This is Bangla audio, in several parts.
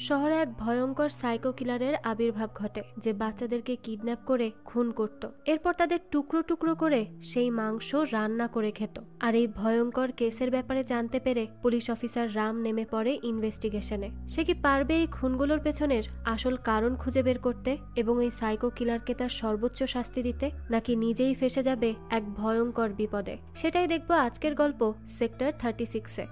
শহরে এক ভয়ঙ্কর সাইকো কিলারের আবির্ভাব ঘটে, যে বাচ্চাদেরকে কিডন্যাপ করে খুন করত, এরপর তাদের টুকরো টুকরো করে সেই মাংস রান্না করে খেত। আর এই ভয়ঙ্কর কেসের ব্যাপারে জানতে পেরে পুলিশ অফিসার রাম নেমে পড়ে ইনভেস্টিগেশনে। সে কি পারবে এই খুনগুলোর পেছনের আসল কারণ খুঁজে বের করতে এবং এই সাইকো কিলারকে তার সর্বোচ্চ শাস্তি দিতে, নাকি নিজেই ফেসে যাবে এক ভয়ঙ্কর বিপদে? সেটাই দেখবো আজকের গল্প সেক্টর 36-এ।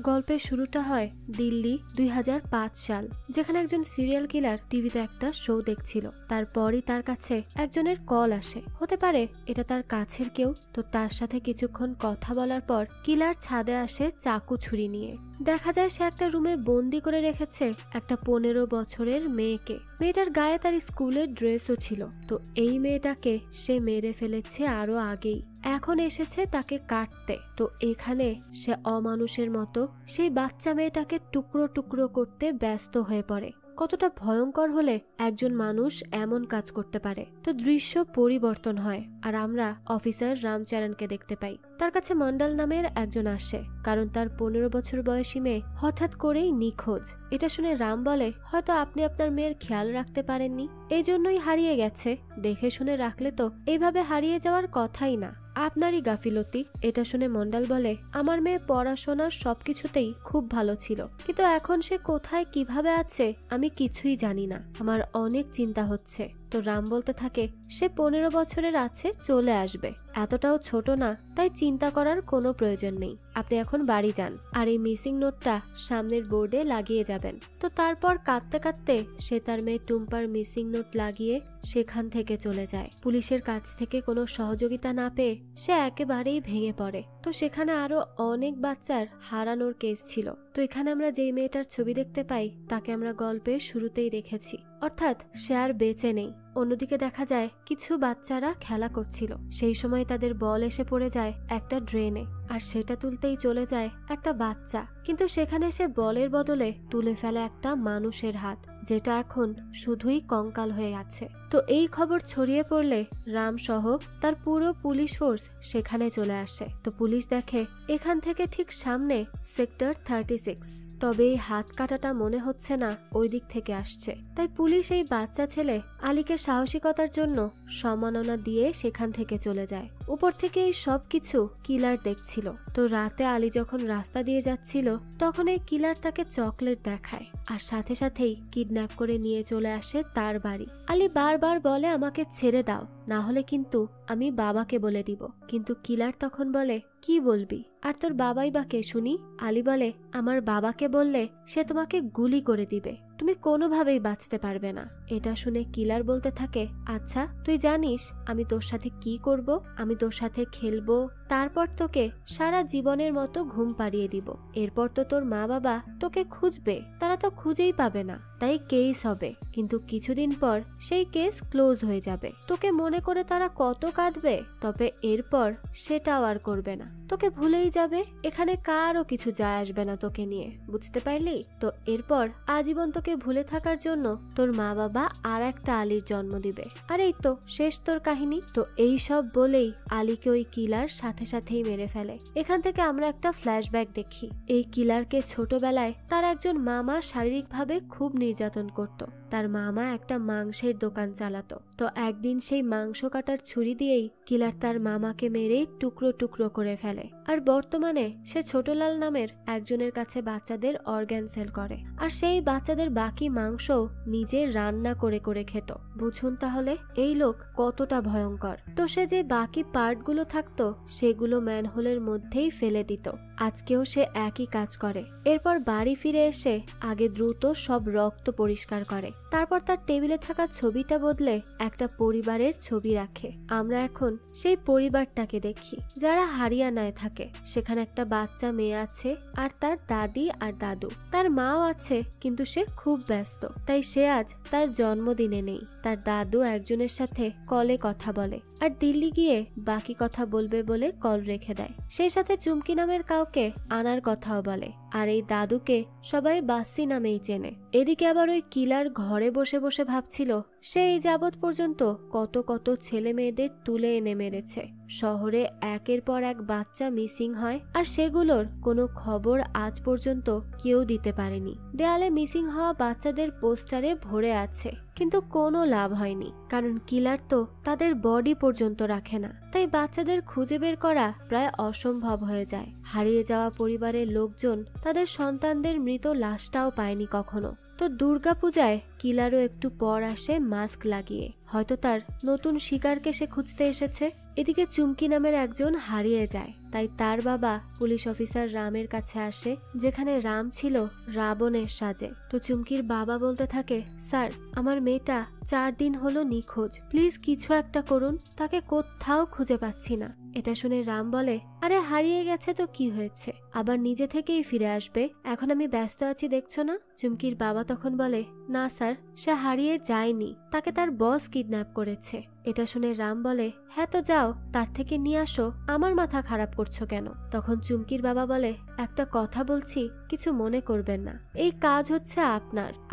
গল্পের শুরুটা হয় দিল্লি 2005 সাল, যেখানে একজন সিরিয়াল কিলার টিভিতে একটা শো দেখছিল। তারপরই তার কাছে একজনের কল আসে। হতে পারে এটা তার কাছের কেউ। তো তার সাথে কিছুক্ষণ কথা বলার পর কিলার ছাদে আসে চাকু ছুরি নিয়ে। দেখা যায় সে একটা রুমে বন্দি করে রেখেছে একটা 15 বছরের মেয়েকে। মেয়েটার গায়ে তার স্কুলের ড্রেসও ছিল। তো এই মেয়েটাকে সে মেরে ফেলেছে আরো আগেই, এখন এসেছে তাকে কাটতে। তো এখানে সে অমানুষের মতো সেই বাচ্চা মেয়েটাকে টুকরো টুকরো করতে ব্যস্ত হয়ে পড়ে। কতটা ভয়ঙ্কর হলে একজন মানুষ এমন কাজ করতে পারে? তো দৃশ্য পরিবর্তন হয় আর আমরা অফিসার রামচরণকে দেখতে পাই। তার কাছে মন্ডল নামের একজন আসে, কারণ তার 15 বছর বয়সী মেয়ে হঠাৎ করেই নিখোঁজ। এটা শুনে রাম বলে, হয়তো আপনি আপনার মেয়ের খেয়াল রাখতে পারেননি, এই জন্যই হারিয়ে গেছে। দেখে শুনে রাখলে তো এইভাবে হারিয়ে যাওয়ার কথাই না, আপনারই গাফিলতি। এটা শুনে মন্ডল বলে, আমার মেয়ে পড়াশোনার সবকিছুতেই খুব ভালো ছিল, কিন্তু এখন সে কোথায় কিভাবে আছে আমি কিছুই জানি না। আমার অনেক চিন্তা হচ্ছে। তো রাম বলতে থাকে, সে 15 বছরের আছে, চলে আসবে, এতটাও ছোট না, তাই চিন্তা করার কোনো প্রয়োজন নেই। আপনি এখন বাড়ি যান আর এই মিসিং নোটটা সামনের বোর্ডে লাগিয়ে যাবেন। তো তারপর কাঁদতে কাঁদতে সে তার মেয়ে টুম্পার মিসিং নোট লাগিয়ে সেখান থেকে চলে যায়। পুলিশের কাছ থেকে কোনো সহযোগিতা না পেয়ে সে একেবারেই ভেঙে পড়ে। তো সেখানে আরো অনেক বাচ্চার হারানোর কেস ছিল। তো এখানে আমরা যেই মেয়েটার ছবি দেখতে পাই তাকে আমরা গল্পের শুরুতেই দেখেছি, অর্থাৎ সে আর বেঁচে নেই। অন্যদিকে দেখা যায় কিছু বাচ্চারা খেলা করছিল, সেই সময় তাদের বল এসে পড়ে যায় একটা ড্রেনে, আর সেটা তুলতেই চলে যায় একটা বাচ্চা, কিন্তু সেখানে সে বলের বদলে তুলে ফেলে একটা মানুষের হাত, যেটা এখন শুধুই কঙ্কাল হয়ে আছে। তো এই খবর ছড়িয়ে পড়লে রাম সহ তার পুরো পুলিশ ফোর্স সেখানে চলে আসে। তো পুলিশ দেখে এখান থেকে ঠিক সামনে সেক্টর 36, তবে এই হাত কাটাটা মনে হচ্ছে না ওই দিক থেকে আসছে। তাই পুলিশ এই বাচ্চা ছেলে আলীকে সাহসিকতার জন্য সম্মাননা দিয়ে সেখান থেকে চলে যায়। উপর থেকে এই সব কিছু কিলার দেখছিল। তো রাতে আলী যখন রাস্তা দিয়ে যাচ্ছিল তখন এই কিলার তাকে চকলেট দেখায় আর সাথে সাথেই কিডন্যাপ করে নিয়ে চলে আসে তার বাড়ি। আলী বারবার বলে, আমাকে ছেড়ে দাও, না হলে কিন্তু আমি বাবাকে বলে দিব। কিন্তু কিলার তখন বলে, কি বলবি? আর তোর বাবাই বা কে শুনি? আলী বলে, আমার বাবাকে বললে সে তোমাকে গুলি করে দিবে, তুমি কোনোভাবেই বাঁচতে পারবে না। এটা শুনে কিলার বলতে থাকে, আচ্ছা তুই জানিস আমি তোর সাথে কি করব? আমি তোর সাথে খেলবো, তারপর তোকে সারা জীবনের মতো ঘুম পাড়িয়ে দিব। এরপর তো তোর মা বাবা তোকে খুঁজবে, তারা তো খুঁজেই পাবে না, তাই কেস হবে, কিন্তু কিছুদিন পর সেই কেস ক্লোজ হয়ে যাবে। তোকে মনে করে তারা কত কাঁদবে, তবে এরপর সেটাও আর করবে না, তোকে ভুলেই যাবে। এখানে কারও কিছু যায় আসবে না তোকে নিয়ে, বুঝতে পারলি? তো এরপর আজীবন তোকে ভুলে থাকার জন্য তোর মা বাবা আর একটা আলীর জন্ম দিবে। আর এই তো শেষ তোর কাহিনী। তো এই সব বলেই আলীকে ওই কিলার সাথে সাথেই মেরে ফেলে। এখান থেকে আমরা একটা ফ্ল্যাশব্যাক দেখি। এই কিলারকে ছোটবেলায় তার একজন মামা শারীরিকভাবে খুব নির্যাতন করত। তার মামা একটা মাংসের দোকান চালাতো। তো একদিন সেই মাংস কাটার ছুরি দিয়েই কিলার তার মামাকে মেরে টুকরো টুকরো করে ফেলে। আর বর্তমানে সে ছোটলাল নামের একজনের কাছে বাচ্চাদের অর্গান সেল করে, আর সেই বাচ্চাদের বাকি মাংস নিজে রান্না করে করে খেত। বুঝুন তাহলে এই লোক কতটা ভয়ঙ্কর। তো সে যে বাকি পার্টগুলো থাকতো সেগুলো ম্যানহোলের মধ্যেই ফেলে দিত। আজকেও সে একই কাজ করে। এরপর বাড়ি ফিরে এসে আগে দ্রুত সব রক্ত পরিষ্কার করে, তারপর তার টেবিলে থাকা ছবিটা বদলে একটা পরিবারের ছবি রাখে। আমরা এখন সেই পরিবারটাকে দেখি যারা হরিয়ানায় থাকে। সেখানে একটা বাচ্চা মেয়ে আছে আর তার দাদি আর দাদু। তার মাও আছে, কিন্তু সে খুব ব্যস্ত, তাই সে আজ তার জন্মদিনে নেই। তার দাদু একজনের সাথে কলে কথা বলে আর দিল্লি গিয়ে বাকি কথা বলবে বলে কল রেখে দেয়। সেই সাথে চুমকি নামের কাউকে আনার কথাও বলে। আর এই দাদুকে সবাই বাসি নামেই চেনে। এদিকে আবার ওই কিলার ঘরে বসে বসে ভাবছিল সে এই যাবৎ পর্যন্ত কত কত ছেলে মেয়েদের তুলে এনে মেরেছে। শহরে একের পর এক বাচ্চা মিসিং হয় আর সেগুলোর কোনো খবর আজ পর্যন্ত কেউ দিতে পারেনি। দেয়ালে মিসিং হওয়া বাচ্চাদের পোস্টারে ভরে আছে, কিন্তু কোনো লাভ হয়নি, কারণ কিলার তো তাদের বডি পর্যন্ত রাখে না। তাই বাচ্চাদের খুঁজে বের করা প্রায় অসম্ভব হয়ে যায়। হারিয়ে যাওয়া পরিবারের লোকজন তাদের সন্তানদের মৃত লাশটাও পায়নি কখনো। তো দুর্গাপূজায় কিলারও একটু পর আসে মাস্ক লাগিয়ে, হয়তো তার নতুন শিকারকে সে খুঁজতে এসেছে। এদিকে চুমকি নামের একজন হারিয়ে যায়, তাই তার বাবা পুলিশ অফিসার রামের কাছে আসে, যেখানে রাম ছিল রাবণের সাজে। তো চুমকির বাবা বলতে থাকে, স্যার আমার মেয়েটা 4 দিন হলো নিখোঁজ, প্লিজ কিছু একটা করুন, তাকে কোথাও খুঁজে পাচ্ছি না। এটা শুনে রাম বলে, আরে হারিয়ে গেছে তো কি হয়েছে, আবার নিজে থেকেই ফিরে আসবে, এখন আমি ব্যস্ত আছি দেখছো না। চুমকির বাবা তখন বলে, না স্যার, সে হারিয়ে যায়নি, তাকে তার বস কিডন্যাপ করেছে। এটা শুনে রাম বলে, হ্যাঁ তো যাও, তার থেকে নিয়ে আসো, আমার মাথা খারাপ করছো কেন। তখন চুমকির বাবা বলে, একটা কথা বলছি, কিছু মনে করবেন না, এই কাজ হচ্ছে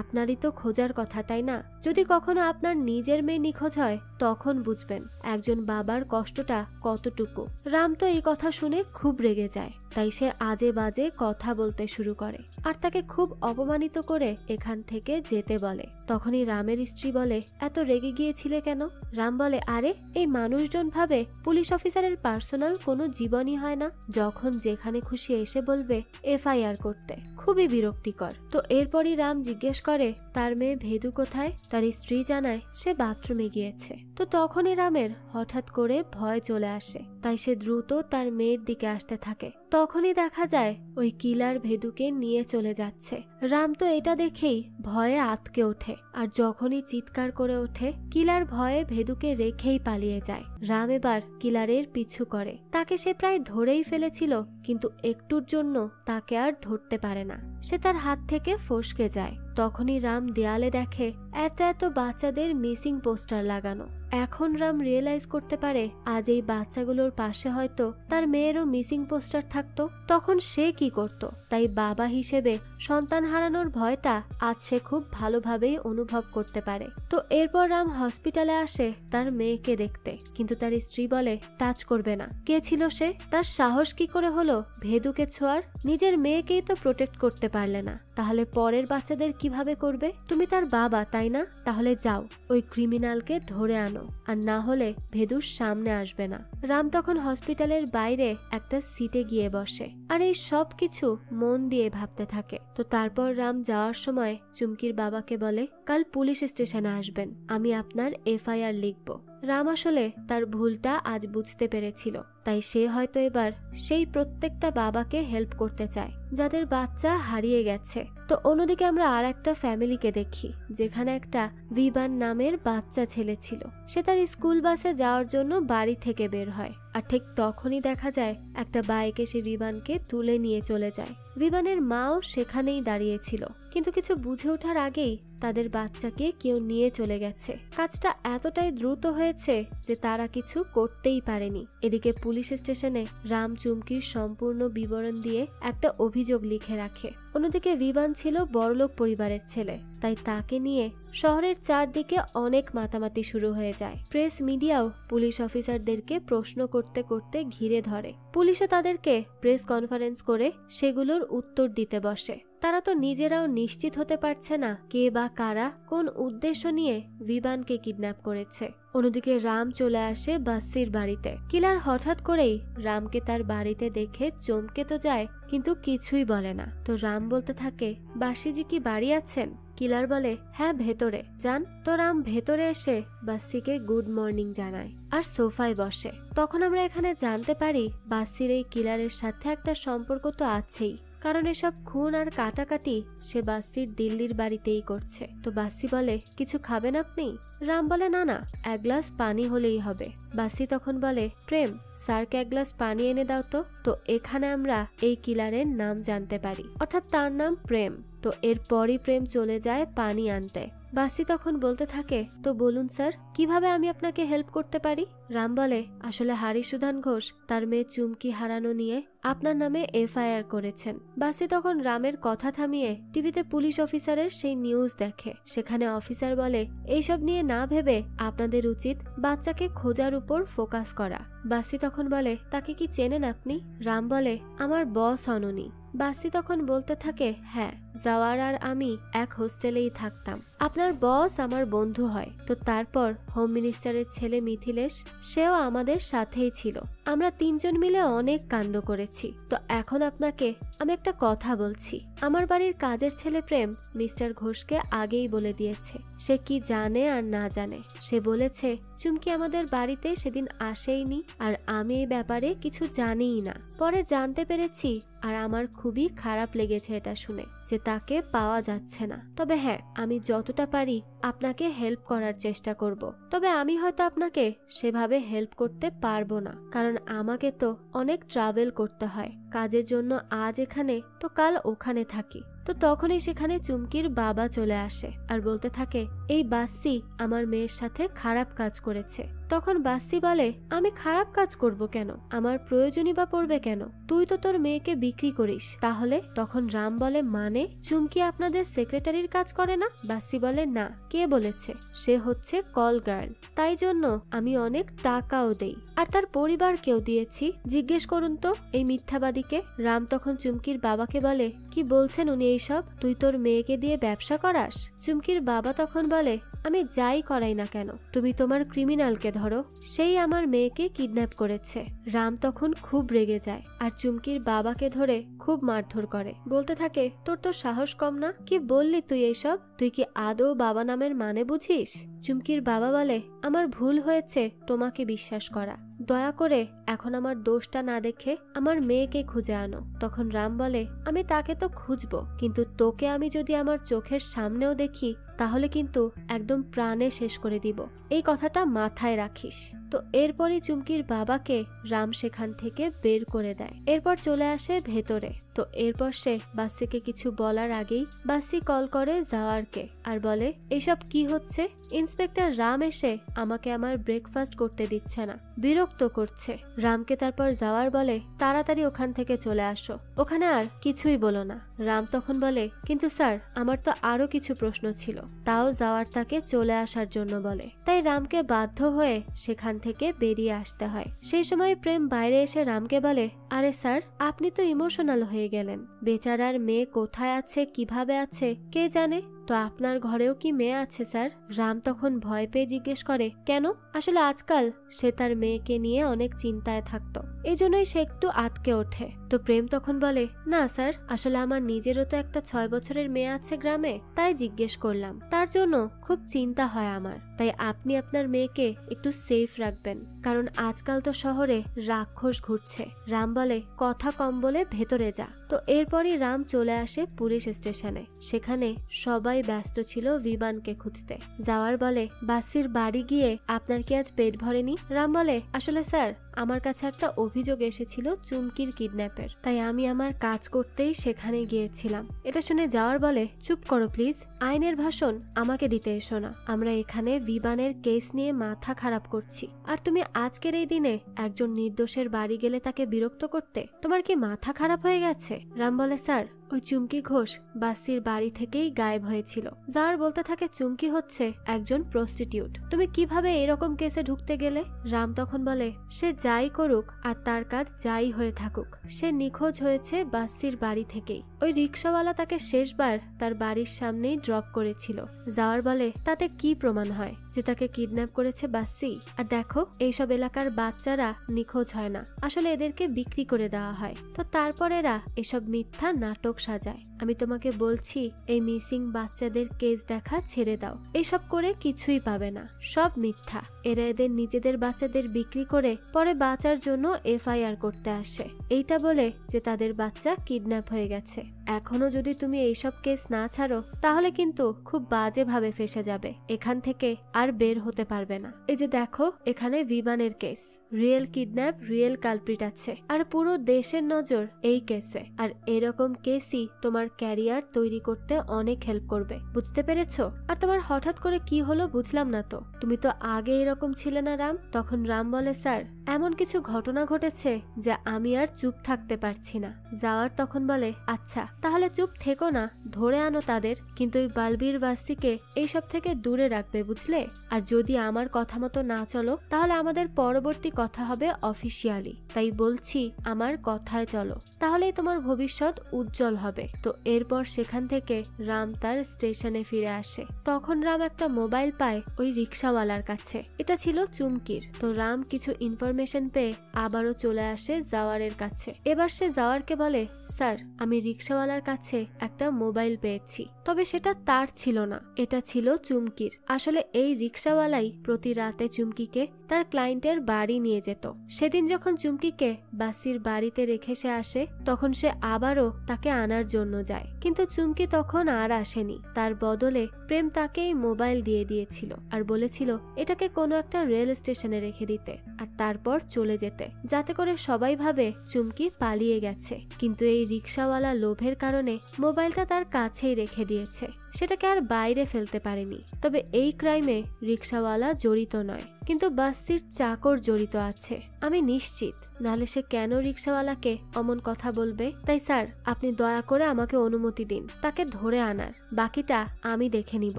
আপনারই তো খোঁজার কথা তাই না। যদি কখনো আপনার নিজের মেয়ে নিখোঁজ হয় তখন বুঝবেন একজন বাবার কষ্টটা কতটুকু। রাম তো এই কথা শুনে খুব রেগে যায়, তাই সে আজে বাজে কথা বলতে শুরু করে আর তাকে খুব অপমানিত করে এখান থেকে যেতে বলে। তখনই রামের স্ত্রী বলে, এত রেগে গিয়েছিলে কেন। রাম বলে, আরে এই মানুষজন ভাবে পুলিশ অফিসারের পার্সোনাল কোনো জীবনই হয় না, যখন যেখানে খুশি এসে বলবে FIR করতে, খুবই বিরক্তিকর। তো এরপরই রাম জিজ্ঞেস করে তার মেয়ে ভেদু কোথায়। তার স্ত্রী জানায় সে বাথরুমে গিয়েছে। তো তখনই রামের হঠাৎ করে ভয় চলে আসে, তাই সে দ্রুত তার মেয়ের দিকে আসতে থাকে। তখনই দেখা যায় ওই কিলার ভেদুকে নিয়ে চলে যাচ্ছে। রাম তো এটা দেখেই ভয়ে আঁতকে ওঠে, আর যখনই চিৎকার করে ওঠে কিলার ভয়ে ভেদুকে রেখেই পালিয়ে যায়। রাম এবার কিলারের পিছু করে, তাকে সে প্রায় ধরেই ফেলেছিল, কিন্তু একটুর জন্য তাকে আর ধরতে পারে না, সে তার হাত থেকে ফসকে যায়। তখনই রাম দেয়ালে দেখে এত এত বাচ্চাদের মিসিং পোস্টার লাগানো। এখন রাম রিয়েলাইজ করতে পারে আজ এই বাচ্চাগুলোর পাশে হয়তো তার মেয়েরও মিসিং পোস্টার থাকতো, তখন সে কি করত। তাই বাবা হিসেবে সন্তান হারানোর ভয়টা আজ সে খুব ভালোভাবেই অনুভব করতে পারে। তো এরপর রাম হসপিটালে আসে তার মেয়েকে দেখতে, কিন্তু তার স্ত্রী বলে টাচ করবে না। কে ছিল সে, তার সাহস কি করে হলো ভেদুকে ছোঁয়ার। নিজের মেয়েকেই তো প্রোটেক্ট করতে পারলে না, তাহলে পরের বাচ্চাদের কিভাবে করবে। তুমি তার বাবা তাই না, তাহলে যাও ওই ক্রিমিনালকে ধরে আনো, আর না হলে ভেদুর সামনে আসবে না। রাম তখন হসপিটালের বাইরে একটা সিটে গিয়ে বসে আর এই সব কিছু মন দিয়ে ভাবতে থাকে। তো তারপর রাম যাওয়ার সময় চুমকির বাবাকে বলে, কাল পুলিশ স্টেশনে আসবেন, আমি আপনার FIR লিখব। রাম আসলে তার ভুলটা আজ বুঝতে পেরেছিল, তাই সে হয়তো এবার সেই প্রত্যেকটা বাবাকে হেল্প করতে চায় যাদের বাচ্চা হারিয়ে গেছে। তো অন্যদিকে আমরা আর একটা ফ্যামিলিকে দেখি, যেখানে একটা ভিবান নামের বাচ্চা ছেলে ছিল। সে তার স্কুল বাসে যাওয়ার জন্য বাড়ি থেকে বের হয়, আর ঠিক তখনই দেখা যায় একটা বাইক এসে ভিবানকে তুলে নিয়ে চলে যায়। ভিবানের মাও সেখানেই দাঁড়িয়েছিল, কিন্তু কিছু বুঝে ওঠার আগেই তাদের বাচ্চাকে কেউ নিয়ে চলে গেছে। কাজটা এতটাই দ্রুত হয়েছে যে তারা কিছু করতেই পারেনি। এদিকে পুলিশ স্টেশনে রাম চুমকির সম্পূর্ণ বিবরণ দিয়ে একটা অভিযোগ লিখে রাখে। অন্যদিকে ভিবান ছিল বড়লোক পরিবারের ছেলে, তাই তাকে নিয়ে শহরের চারদিকে অনেক মাতামাতি শুরু হয়ে যায়। প্রেস মিডিয়াও পুলিশ অফিসারদেরকে প্রশ্ন করতে করতে ঘিরে ধরে। পুলিশও তাদেরকে প্রেস কনফারেন্স করে সেগুলোর উত্তর দিতে বসে। তারা তো নিজেরাও নিশ্চিত হতে পারছে না কে বা কারা কোন উদ্দেশ্য নিয়ে ভিবানকে কিডন্যাপ করেছে। অন্যদিকে রাম চলে আসে বাসির বাড়িতে। কিলার হঠাৎ করেই রামকে তার বাড়িতে দেখে চমকে তো যায়, কিন্তু কিছুই বলে না। তো রাম বলতে থাকে, বাসিজি কি বাড়ি আছেন? কিলার বলে, হ্যাঁ ভেতরে যান। তো রাম ভেতরে এসে বাসিকে গুড মর্নিং জানায় আর সোফায় বসে। তখন আমরা এখানে জানতে পারি বাসির এই কিলারের সাথে একটা সম্পর্ক তো আছেই, কারণ এসব খুন আর কাটাকাটি সে বাসির দিল্লির বাড়িতেই করছে। তো বাসি বলে, কিছু খাবেন আপনি? রাম বলে, না না, 1 গ্লাস পানি হলেই হবে। বাসি তখন বলে, প্রেম, স্যারকে 1 গ্লাস পানি এনে দাও তো। তো এখানে আমরা এই কিলারের নাম জানতে পারি, অর্থাৎ তার নাম প্রেম। তো এরপরই প্রেম চলে যায় পানি আনতে। বাসি তখন বলতে থাকে, তো বলুন স্যার, কিভাবে আমি আপনাকে হেল্প করতে পারি? রাম বলে, আসলে হারিসুধান ঘোষ তার মেয়ে চুমকি হারানো নিয়ে আপনার নামে FIR করেছেন। বাসি তখন রামের কথা থামিয়ে টিভিতে পুলিশ অফিসারের সেই নিউজ দেখে। সেখানে অফিসার বলে, এইসব নিয়ে না ভেবে আপনাদের উচিত বাচ্চাকে খোঁজার উপর ফোকাস করা। বাসি তখন বলে, তাকে কি চেনেন আপনি? রাম বলে, আমার বস অননি। বাসি তখন বলতে থাকে, হ্যাঁ, জাওয়ার আর আমি এক হোস্টেলেই থাকতাম। আপনার বস আমার বন্ধু হয়। তো তারপর হোম মিনিস্টারের ছেলে মিথিলেশ, সেও আমাদের সাথেই ছিল। আমরা 3 জন মিলে অনেক কাণ্ড করেছি। তো এখন আপনাকে আমি একটা কথা বলছি। আমার বাড়ির কাজের ছেলে প্রেম মিস্টার ঘোষকে আগেই বলে দিয়েছে, সে কি জানে আর না জানে। সে বলেছে চুমকি আমাদের বাড়িতে সেদিন আসেইনি, আর আমি এই ব্যাপারে কিছু জানিই না। পরে জানতে পেরেছি, আর আমার খুবই খারাপ লেগেছে এটা শুনে যে তাকে পাওয়া যাচ্ছে না। তবে হ্যাঁ, আমি যতটা পারি আপনাকে হেল্প করার চেষ্টা করব। তবে আমি হয়তো আপনাকে সেভাবে হেল্প করতে পারবো না, কারণ আমাকে তো অনেক ট্রাভেল করতে হয় কাজের জন্য। আজ এখানে তো কাল ওখানে থাকি। তো তখনই সেখানে চুমকির বাবা চলে আসে আর বলতে থাকে, এই বাসি আমার মেয়ের সাথে খারাপ কাজ করেছে। তখন বাসি বলে, আমি খারাপ কাজ করব কেন? আমার প্রয়োজনই বা পড়বে কেন? তুই তো তোর মেয়েকে বিক্রি করিস। তাহলে? তখন রাম বলে, মানে চুমকি আপনাদের সেক্রেটারির কাজ করে না? বাসি বলে, না। কে বলেছে? সে হচ্ছে কল গার্ল, তাই জন্য আমি অনেক টাকাও দেই, আর তার পরিবারকেও দিয়েছি। জিজ্ঞেস করুন তো এই মিথ্যাবাদীকে। রাম তখন চুমকির বাবাকে বলে, কি বলছেন উনি এইসব? তুই তোর মেয়েকে দিয়ে ব্যবসা করাস? চুমকির বাবা তখন বলে, আমি যাই করাই না কেন, তুমি তোমার ক্রিমিনালকে ধরো, সেই আমার মেয়েকে কিডন্যাপ করেছে। রাম তখন খুব রেগে যায় আর চুমকির বাবাকে ধরে খুব মারধর করে। বলতে থাকে, তোর তো সাহস কম না? কি বললি তুই এইসব? তুই কি আদৌ বাবা নামের মানে বুঝিস? চুমকির বাবা বলে, আমার ভুল হয়েছে তোমাকে বিশ্বাস করা। দয়া করে এখন আমার দোষটা না দেখে আমার মেয়েকে খুঁজে আনো। তখন রাম বলে, আমি তাকে তো খুঁজবো, কিন্তু তোকে আমি যদি আমার চোখের সামনেও দেখি তাহলে কিন্তু একদম প্রাণে শেষ করে দিব। এই কথাটা মাথায় রাখিস। তো এরপরই চুমকির বাবাকে রাম সেখান থেকে বের করে দেয়। এরপর চলে আসে ভেতরে। তো এরপর সে বাসিকে কিছু বলার আগেই বাসি কল করে জাওয়ারকে আর বলে, এইসব কি হচ্ছে? ইন্সপেক্টর রাম এসে আমাকে আমার ব্রেকফাস্ট করতে দিচ্ছে না, বিরক্ত করছে। রামকে তারপর জাওয়ার বলে, তাড়াতাড়ি ওখান থেকে চলে আসো, ওখানে আর কিছুই বলো না। রাম তখন বলে, কিন্তু স্যার, আমার তো আরো কিছু প্রশ্ন ছিল। তাও জাওয়ার তাকে চলে আসার জন্য বলে। তাই রামকে বাধ্য হয়ে সেখান থেকে বেরিয়ে আসতে হয়। সেই সময় প্রেম বাইরে এসে রামকে বলে, আরে স্যার, আপনি তো ইমোশনাল হয়ে গেলেন। বেচারার মেয়ে কোথায় আছে, কিভাবে আছে কে জানে। তো আপনার ঘরেও কি মেয়ে আছে স্যার? রাম তখন ভয় পেয়ে জিজ্ঞেস করে, কেন? আসলে আজকাল সে তার মেয়েকে নিয়ে অনেক চিন্তায় থাকতো, এই জন্যই সে একটু আটকে ওঠে। তো প্রেম তখন বলে, না স্যার, আসলে আমার নিজেরও তো একটা 6 বছরের মেয়ে আছে গ্রামে, তাই জিজ্ঞেস করলাম। তার জন্য খুব চিন্তা হয় আমার। তাই আপনি আপনার মেয়েকে একটু সেফ রাখবেন, কারণ আজকাল তো শহরে রাক্ষস ঘুরছে। রাম বলে, কথা কম বলে ভেতরে যা। তো এরপরই রাম চলে আসে পুলিশ স্টেশনে। সেখানে সবাই ব্যস্ত ছিল বিমানকে খুঁজতে। যাওয়ার বলে, বাসির বাড়ি গিয়ে আপনার কি আজ পেট ভরেনি? রাম বলে, আসলে স্যার, আমার কাছে একটা অভিযোগ এসেছিল চুমকির কিডন্যাপের, তাই আমি আমার কাজ করতেই সেখানে গিয়েছিলাম। এটা শুনে যাওয়ার বলে, চুপ করো প্লিজ, আইনের ভাষণ আমাকে দিতে এসো না। আমরা এখানে বিমানের কেস নিয়ে মাথা খারাপ করছি, আর তুমি আজকের এই দিনে একজন নির্দোষের বাড়ি গেলে তাকে বিরক্ত করতে? তোমার কি মাথা খারাপ হয়ে গেছে? রাম বলে, স্যার, ওই চুমকি ঘোষ বাসির বাড়ি থেকেই গায়েব হয়েছিল। যার বলতে থাকে চুমকি হচ্ছে একজন প্রস্টিটিউট। তুমি কিভাবে এরকম কেসে ঢুকতে গেলে? রাম তখন বলে, সে যাই করুক আর তার কাজ যাই হয়ে থাকুক, সে নিখোঁজ হয়েছে বাসির বাড়ি থেকেই। ওই রিক্সাওয়ালা তাকে শেষবার তার বাড়ির সামনেই ড্রপ করেছিল। যাওয়ার বলে, তাতে কি প্রমাণ হয় যে তাকে কিডন্যাপ করেছে বাসি? আর দেখো, এইসব এলাকার বাচ্চারা নিখোঁজ হয় না, আসলে এদেরকে বিক্রি করে দেওয়া হয়। তো তারপর এরা এসব মিথ্যা নাটক সাজায়। আমি তোমাকে বলছি, এই মিসিং বাচ্চাদের কেস দেখা ছেড়ে দাও। এইসব করে কিছুই পাবে না, সব মিথ্যা। এরা এদের নিজেদের বাচ্চাদের বিক্রি করে পরে বাঁচার জন্য FIR করতে আসে, এইটা বলে যে তাদের বাচ্চা কিডন্যাপ হয়ে গেছে। এখনো যদি তুমি এইসব কেস না ছাড়ো তাহলে কিন্তু খুব বাজেভাবে ফেসে যাবে, এখান থেকে আর বের হতে পারবে না। এই যে দেখো, এখানে বিমানের case, real kidnap, real culprit আছে, আর পুরো দেশের নজর এই কেসে। আর এরকম কেসই তোমার ক্যারিয়ার তৈরি করতে অনেক হেল্প করবে, বুঝতে পেরেছো? আর তোমার হঠাৎ করে কি হলো বুঝলাম না তো, তুমি তো আগে এরকম ছিলে না রাম। তখন রাম বলে, স্যার এমন কিছু ঘটনা ঘটেছে যে আমি আর চুপ থাকতে পারছি না। জাওয়ার তখন বলে, আচ্ছা তাহলে চুপ থেকো না, ধরে আনো তাদের, কিন্তু ওই বালবীর বাস্তিকে এইসব থেকে দূরে রাখবে, বুঝলে? আর যদি আমার কথা মতো না চলো তাহলে আমাদের পরবর্তী কথা হবে অফিসিয়ালি, তাই বলছি আমার কথায় চলো, তাহলেই তোমার ভবিষ্যৎ উজ্জ্বল হবে। তো এরপর সেখান থেকে রাম তার স্টেশনে ফিরে আসে। তখন রাম একটা মোবাইল পায় ওই রিক্সাওয়ালার কাছে, এটা ছিল চুমকির। তো রাম কিছু ইনফরমেশন পেয়ে আবারও চলে আসে জাওয়ারের কাছে। এবার সে জাওয়ারকে বলে, স্যার আমি রিক্সাওয়ালার কাছে একটা মোবাইল পেয়েছি, তবে সেটা তার ছিল না, এটা ছিল চুমকির। আসলে এই রিক্সাওয়ালাই প্রতি রাতে চুমকিকে তার ক্লায়েন্টের বাড়ি নিয়ে যেত। সেদিন যখন চুমকিকে বাসির বাড়িতে রেখে সে আসে তখন সে আবারও তাকে আনার জন্য যায়, কিন্তু চুমকি তখন আর আসেনি। তার বদলে প্রেম তাকে এই মোবাইল দিয়ে দিয়েছিল আর বলেছিল এটাকে কোনো একটা রেল স্টেশনে রেখে দিতে আর তারপর চলে যেতে, যাতে করে সবাই ভাবে চুমকি পালিয়ে গেছে। কিন্তু এই রিক্সাওয়ালা লোভের কারণে মোবাইলটা তার কাছেই রেখে দিয়েছে, সেটাকে আর বাইরে ফেলতে পারেনি। তবে এই ক্রাইমে রিক্সাওয়ালা জড়িত নয়, কিন্তু বাসটির চাকর জড়িত আছে, আমি নিশ্চিত। নাহলে সে কেন রিক্সাওয়ালাকে অমন কথা বলবে? তাই স্যার আপনি দয়া করে আমাকে অনুমতি দিন তাকে ধরে আনার, বাকিটা আমি দেখে নিব।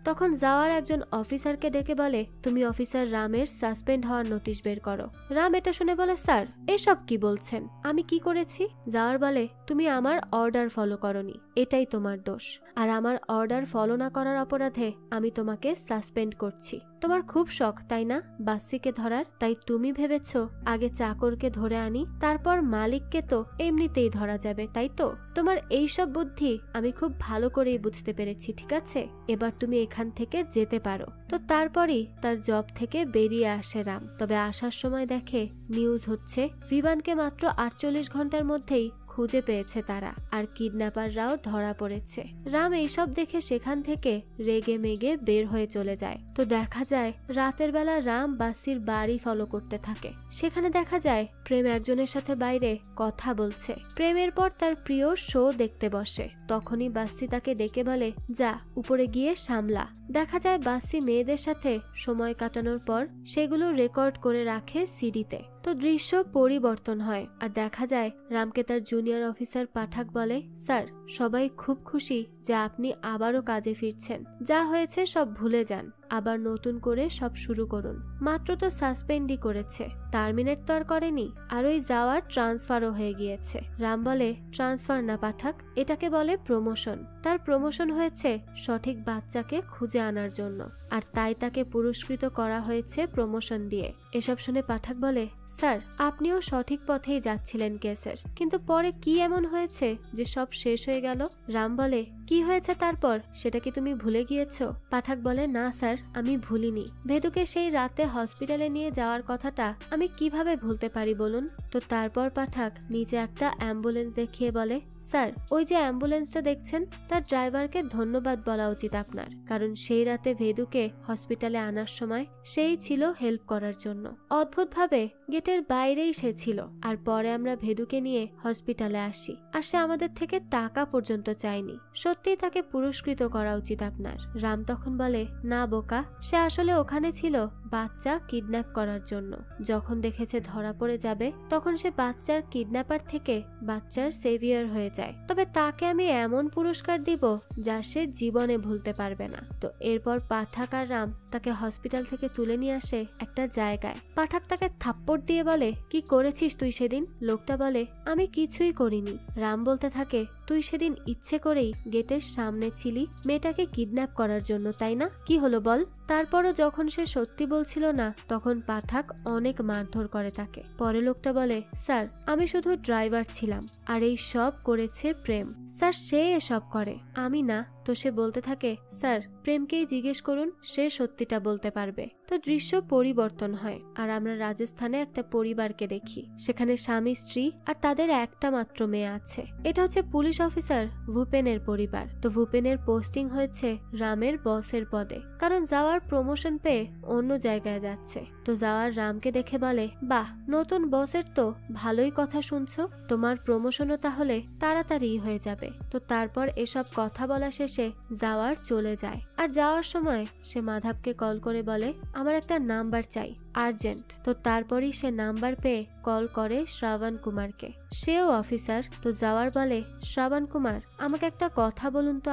তখন জাওয়ার একজন অফিসারকে ডেকে বলে, তুমি অফিসার রামের সাসপেন্ড হওয়ার নোটিশ বের করো। রাম এটা শুনে বলে, স্যার এসব কি বলছেন, আমি কি করেছি? জাওয়ার বলে, তুমি আমার অর্ডার ফলো করনি, এটাই তোমার দোষ, আর আমার অর্ডার ফলো না করার অপরাধে আমি তোমাকে সাসপেন্ড করছি। তোমার খুব শখ তাই না বাসিকে ধরার, তাই তুমি ভেবেছো আগে চাকরকে ধরে আনি, তারপর মালিককে তো এমনিতেই ধরা যাবে, তাই তো? তোমার এইসব বুদ্ধি আমি খুব ভালো করেই বুঝতে পেরেছি, ঠিক আছে? এবার তুমি এখান থেকে যেতে পারো। তো তারপরই তার জব থেকে বেরিয়ে আসে রাম। তবে আসার সময় দেখে নিউজ হচ্ছে ভিভানকে মাত্র 48 ঘন্টার মধ্যেই খুঁজে পেয়েছে তারা, আর কিডন্যাপাররাও ধরা পড়েছে। রাম এইসব দেখে সেখান থেকে রেগে মেগে বের হয়ে চলে যায়। তো দেখা যায় রাতের বেলা রাম বাসির বাড়ি ফলো করতে থাকে। সেখানে দেখা যায় প্রেম একজনের সাথে বাইরে কথা বলছে। প্রেমের পর তার প্রিয় শো দেখতে বসে। তখনই বাসি তাকে ডেকে বলে, যা উপরে গিয়ে সামলা। দেখা যায় বাসি মেয়েদের সাথে সময় কাটানোর পর সেগুলো রেকর্ড করে রাখে সিডিতে। তো দৃশ্য পরিবর্তন হয় আর দেখা যায় রামকে তার জুনিয়র অফিসার পাঠাক বলে, স্যার সবাই খুব খুশি যে আপনি আবারও কাজে ফিরছেন, যা হয়েছে সব ভুলে যান, আবার নতুন করে সব শুরু করুন। মাত্র তো সাসপেন্ডই করেছে, টার্মিনেট তো আর করেনি। আর ওই যাওয়ার ট্রান্সফারও হয়ে গিয়েছে। রাম বলে, ট্রান্সফার না পাঠাক, এটাকে বলে প্রমোশন। তার প্রমোশন হয়েছে সঠিক বাচ্চাকে খুঁজে আনার জন্য, আর তাই তাকে পুরস্কৃত করা হয়েছে প্রমোশন দিয়ে। এসব শুনে পাঠাক বলে, স্যার আপনিও সঠিক পথেই যাচ্ছিলেন কেসের, কিন্তু পরে কি এমন হয়েছে যে সব শেষ হয়ে গেল? রাম বলে, কি হয়েছে তারপর সেটা কি তুমি ভুলে গিয়েছো? পাঠাক বলে, না স্যার আমি ভুলিনি। ভেদুকে সেই রাতে হসপিটালে নিয়ে যাওয়ার কথাটা আমি কিভাবে ভুলতে পারি বলুন? তো তারপর পাঠাক নিচে একটা অ্যাম্বুলেন্স দেখিয়ে বলে, স্যার ওই যে অ্যাম্বুলেন্সটা দেখছেন তার ড্রাইভারকে ধন্যবাদ বলা উচিত আপনার, কারণ সেই রাতে ভেদুকে হসপিটালে আনার সময় সেই ছিল হেল্প করার জন্য। অদ্ভুতভাবে গেটের বাইরেই সে ছিল। আর পরে আমরা ভেদুকে নিয়ে হসপিটালে আসি, আর সে আমাদের থেকে টাকা পর্যন্ত চায়নি। সত্যিই তাকে পুরস্কৃত করা উচিত আপনার। রাম তখন বলে, না বোকা, সে আসলে ওখানে ছিল বাচ্চা কিডন্যাপ করার জন্য। যখন দেখেছে ধরা পড়ে যাবে তখন সে বাচ্চার কিডন্যাপার থেকে বাচ্চার সেভিয়ার হয়ে যায়। তবে তাকে আমি এমন পুরস্কার দিব যা সে জীবনে ভুলতে পারবে না। তো এরপর পাঠাক আর রাম তাকে হসপিটাল থেকে তুলে নিয়ে আসে একটা জায়গায়। পাঠাক তাকে থাপ্পড় দিয়ে বলে, কি করেছিস তুই সেদিন? লোকটা বলে, আমি কিছুই করিনি। রাম বলতে থাকে, তুই সেদিন ইচ্ছে করেই গেটের সামনে ছিলি মেয়েটাকে কিডন্যাপ করার জন্য, তাই না? কি হলো বল? তারপরও যখন সে সত্যি বলছিল না তখন পাঠাক অনেক মারধর করে তাকে। পরে লোকটা বলে, স্যার আমি শুধু ড্রাইভার ছিলাম, আর এই সব করেছে প্রেম। স্যার সে এসব করে, আমি না। তো সে বলতে থাকে, স্যার প্রেমকেই জিজ্ঞেস করুন, সে সত্যিটা বলতে পারবে। তো তো দৃশ্য পরিবর্তন হয় আর আমরা রাজস্থানে একটা পরিবারকে দেখি। সেখানে স্বামী স্ত্রী আর তাদের একটা মাত্র মেয়ে আছে। এটা হচ্ছে পুলিশ অফিসার ভূপেনের পরিবার। তো ভূপেনের পোস্টিং হয়েছে রামের বসের পদে, কারণ যাওয়ার প্রমোশন পেয়ে অন্য জায়গায় যাচ্ছে। তো যাওয়ার রামকে দেখে বলে, বাহ, নতুন বসের তো ভালোই কথা শুনছো, তোমার প্রমোশনও তাহলে তাড়াতাড়ি হয়ে যাবে। তো তারপর এসব কথা বলা শেষে যাওয়ার চলে যায়। আর যাওয়ার সময় সে মাধবকে কল করে বলে, আমার একটা নাম্বার চাই, আর্জেন্ট। তো তারপরই সে নাম্বার পেয়ে কল করে শ্রাবণ কুমারকে। সেও অফিসার। তো যাওয়ার বলে, শ্রাবণ কুমার, আমাকে একটা কথা বলুন তো,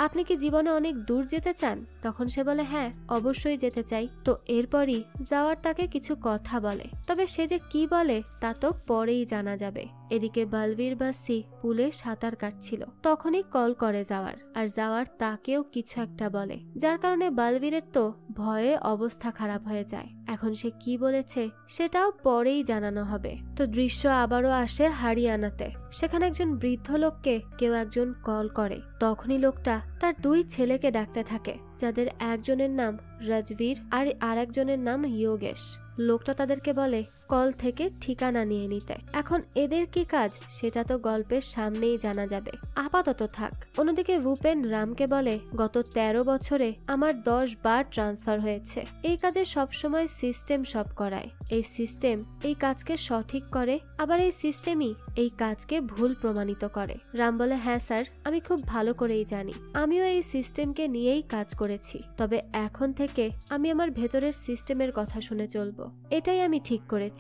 আপনি কি জীবনে অনেক দূর যেতে চান? তখন সে বলে, হ্যাঁ, অবশ্যই যেতে চাই। তো এরপরই যাওয়ার তাকে কিছু কথা বলে, তবে সে যে কি বলে তা তো পরেই জানা যাবে। এদিকে বলবীর বাসি পুলে সাঁতার কাটছিল, তখনই কল করে যাওয়ার। আর যাওয়ার তাকেও কিছু একটা বলে, যার কারণে বলবীরের তো ভয়ে অবস্থা খারাপ হয়ে যায়। এখন সে কি বলেছে সেটাও পরেই জানানো হবে। তো দৃশ্য আবারও আসে হরিয়ানাতে। সেখানে একজন বৃদ্ধ লোককে কেউ একজন কল করে। তখনই লোকটা তার দুই ছেলেকে ডাকতে থাকে, যাদের একজনের নাম রাজবীর আর আরেকজনের নাম যোগেশ। লোকটা তাদেরকে বলে কল থেকে ঠিকানা নিয়ে নিতে। এখন এদের কি কাজ সেটা তো গল্পের সামনেই জানা যাবে, আপাতত থাক। অন্যদিকে ভূপেন রামকে বলে, গত 13 বছরে আমার 10 বার ট্রান্সফার হয়েছে। এই কাজে সবসময় সিস্টেম সব করায়। এই সিস্টেম এই কাজকে সঠিক করে, আবার এই সিস্টেমই এই কাজকে ভুল প্রমাণিত করে। রাম বলে, হ্যাঁ স্যার, আমি খুব ভালো করেই জানি। আমিও এই সিস্টেমকে নিয়েই কাজ করেছি, তবে এখন থেকে আমি আমার ভেতরের সিস্টেমের কথা শুনে চলবো, এটাই আমি ঠিক করেছি।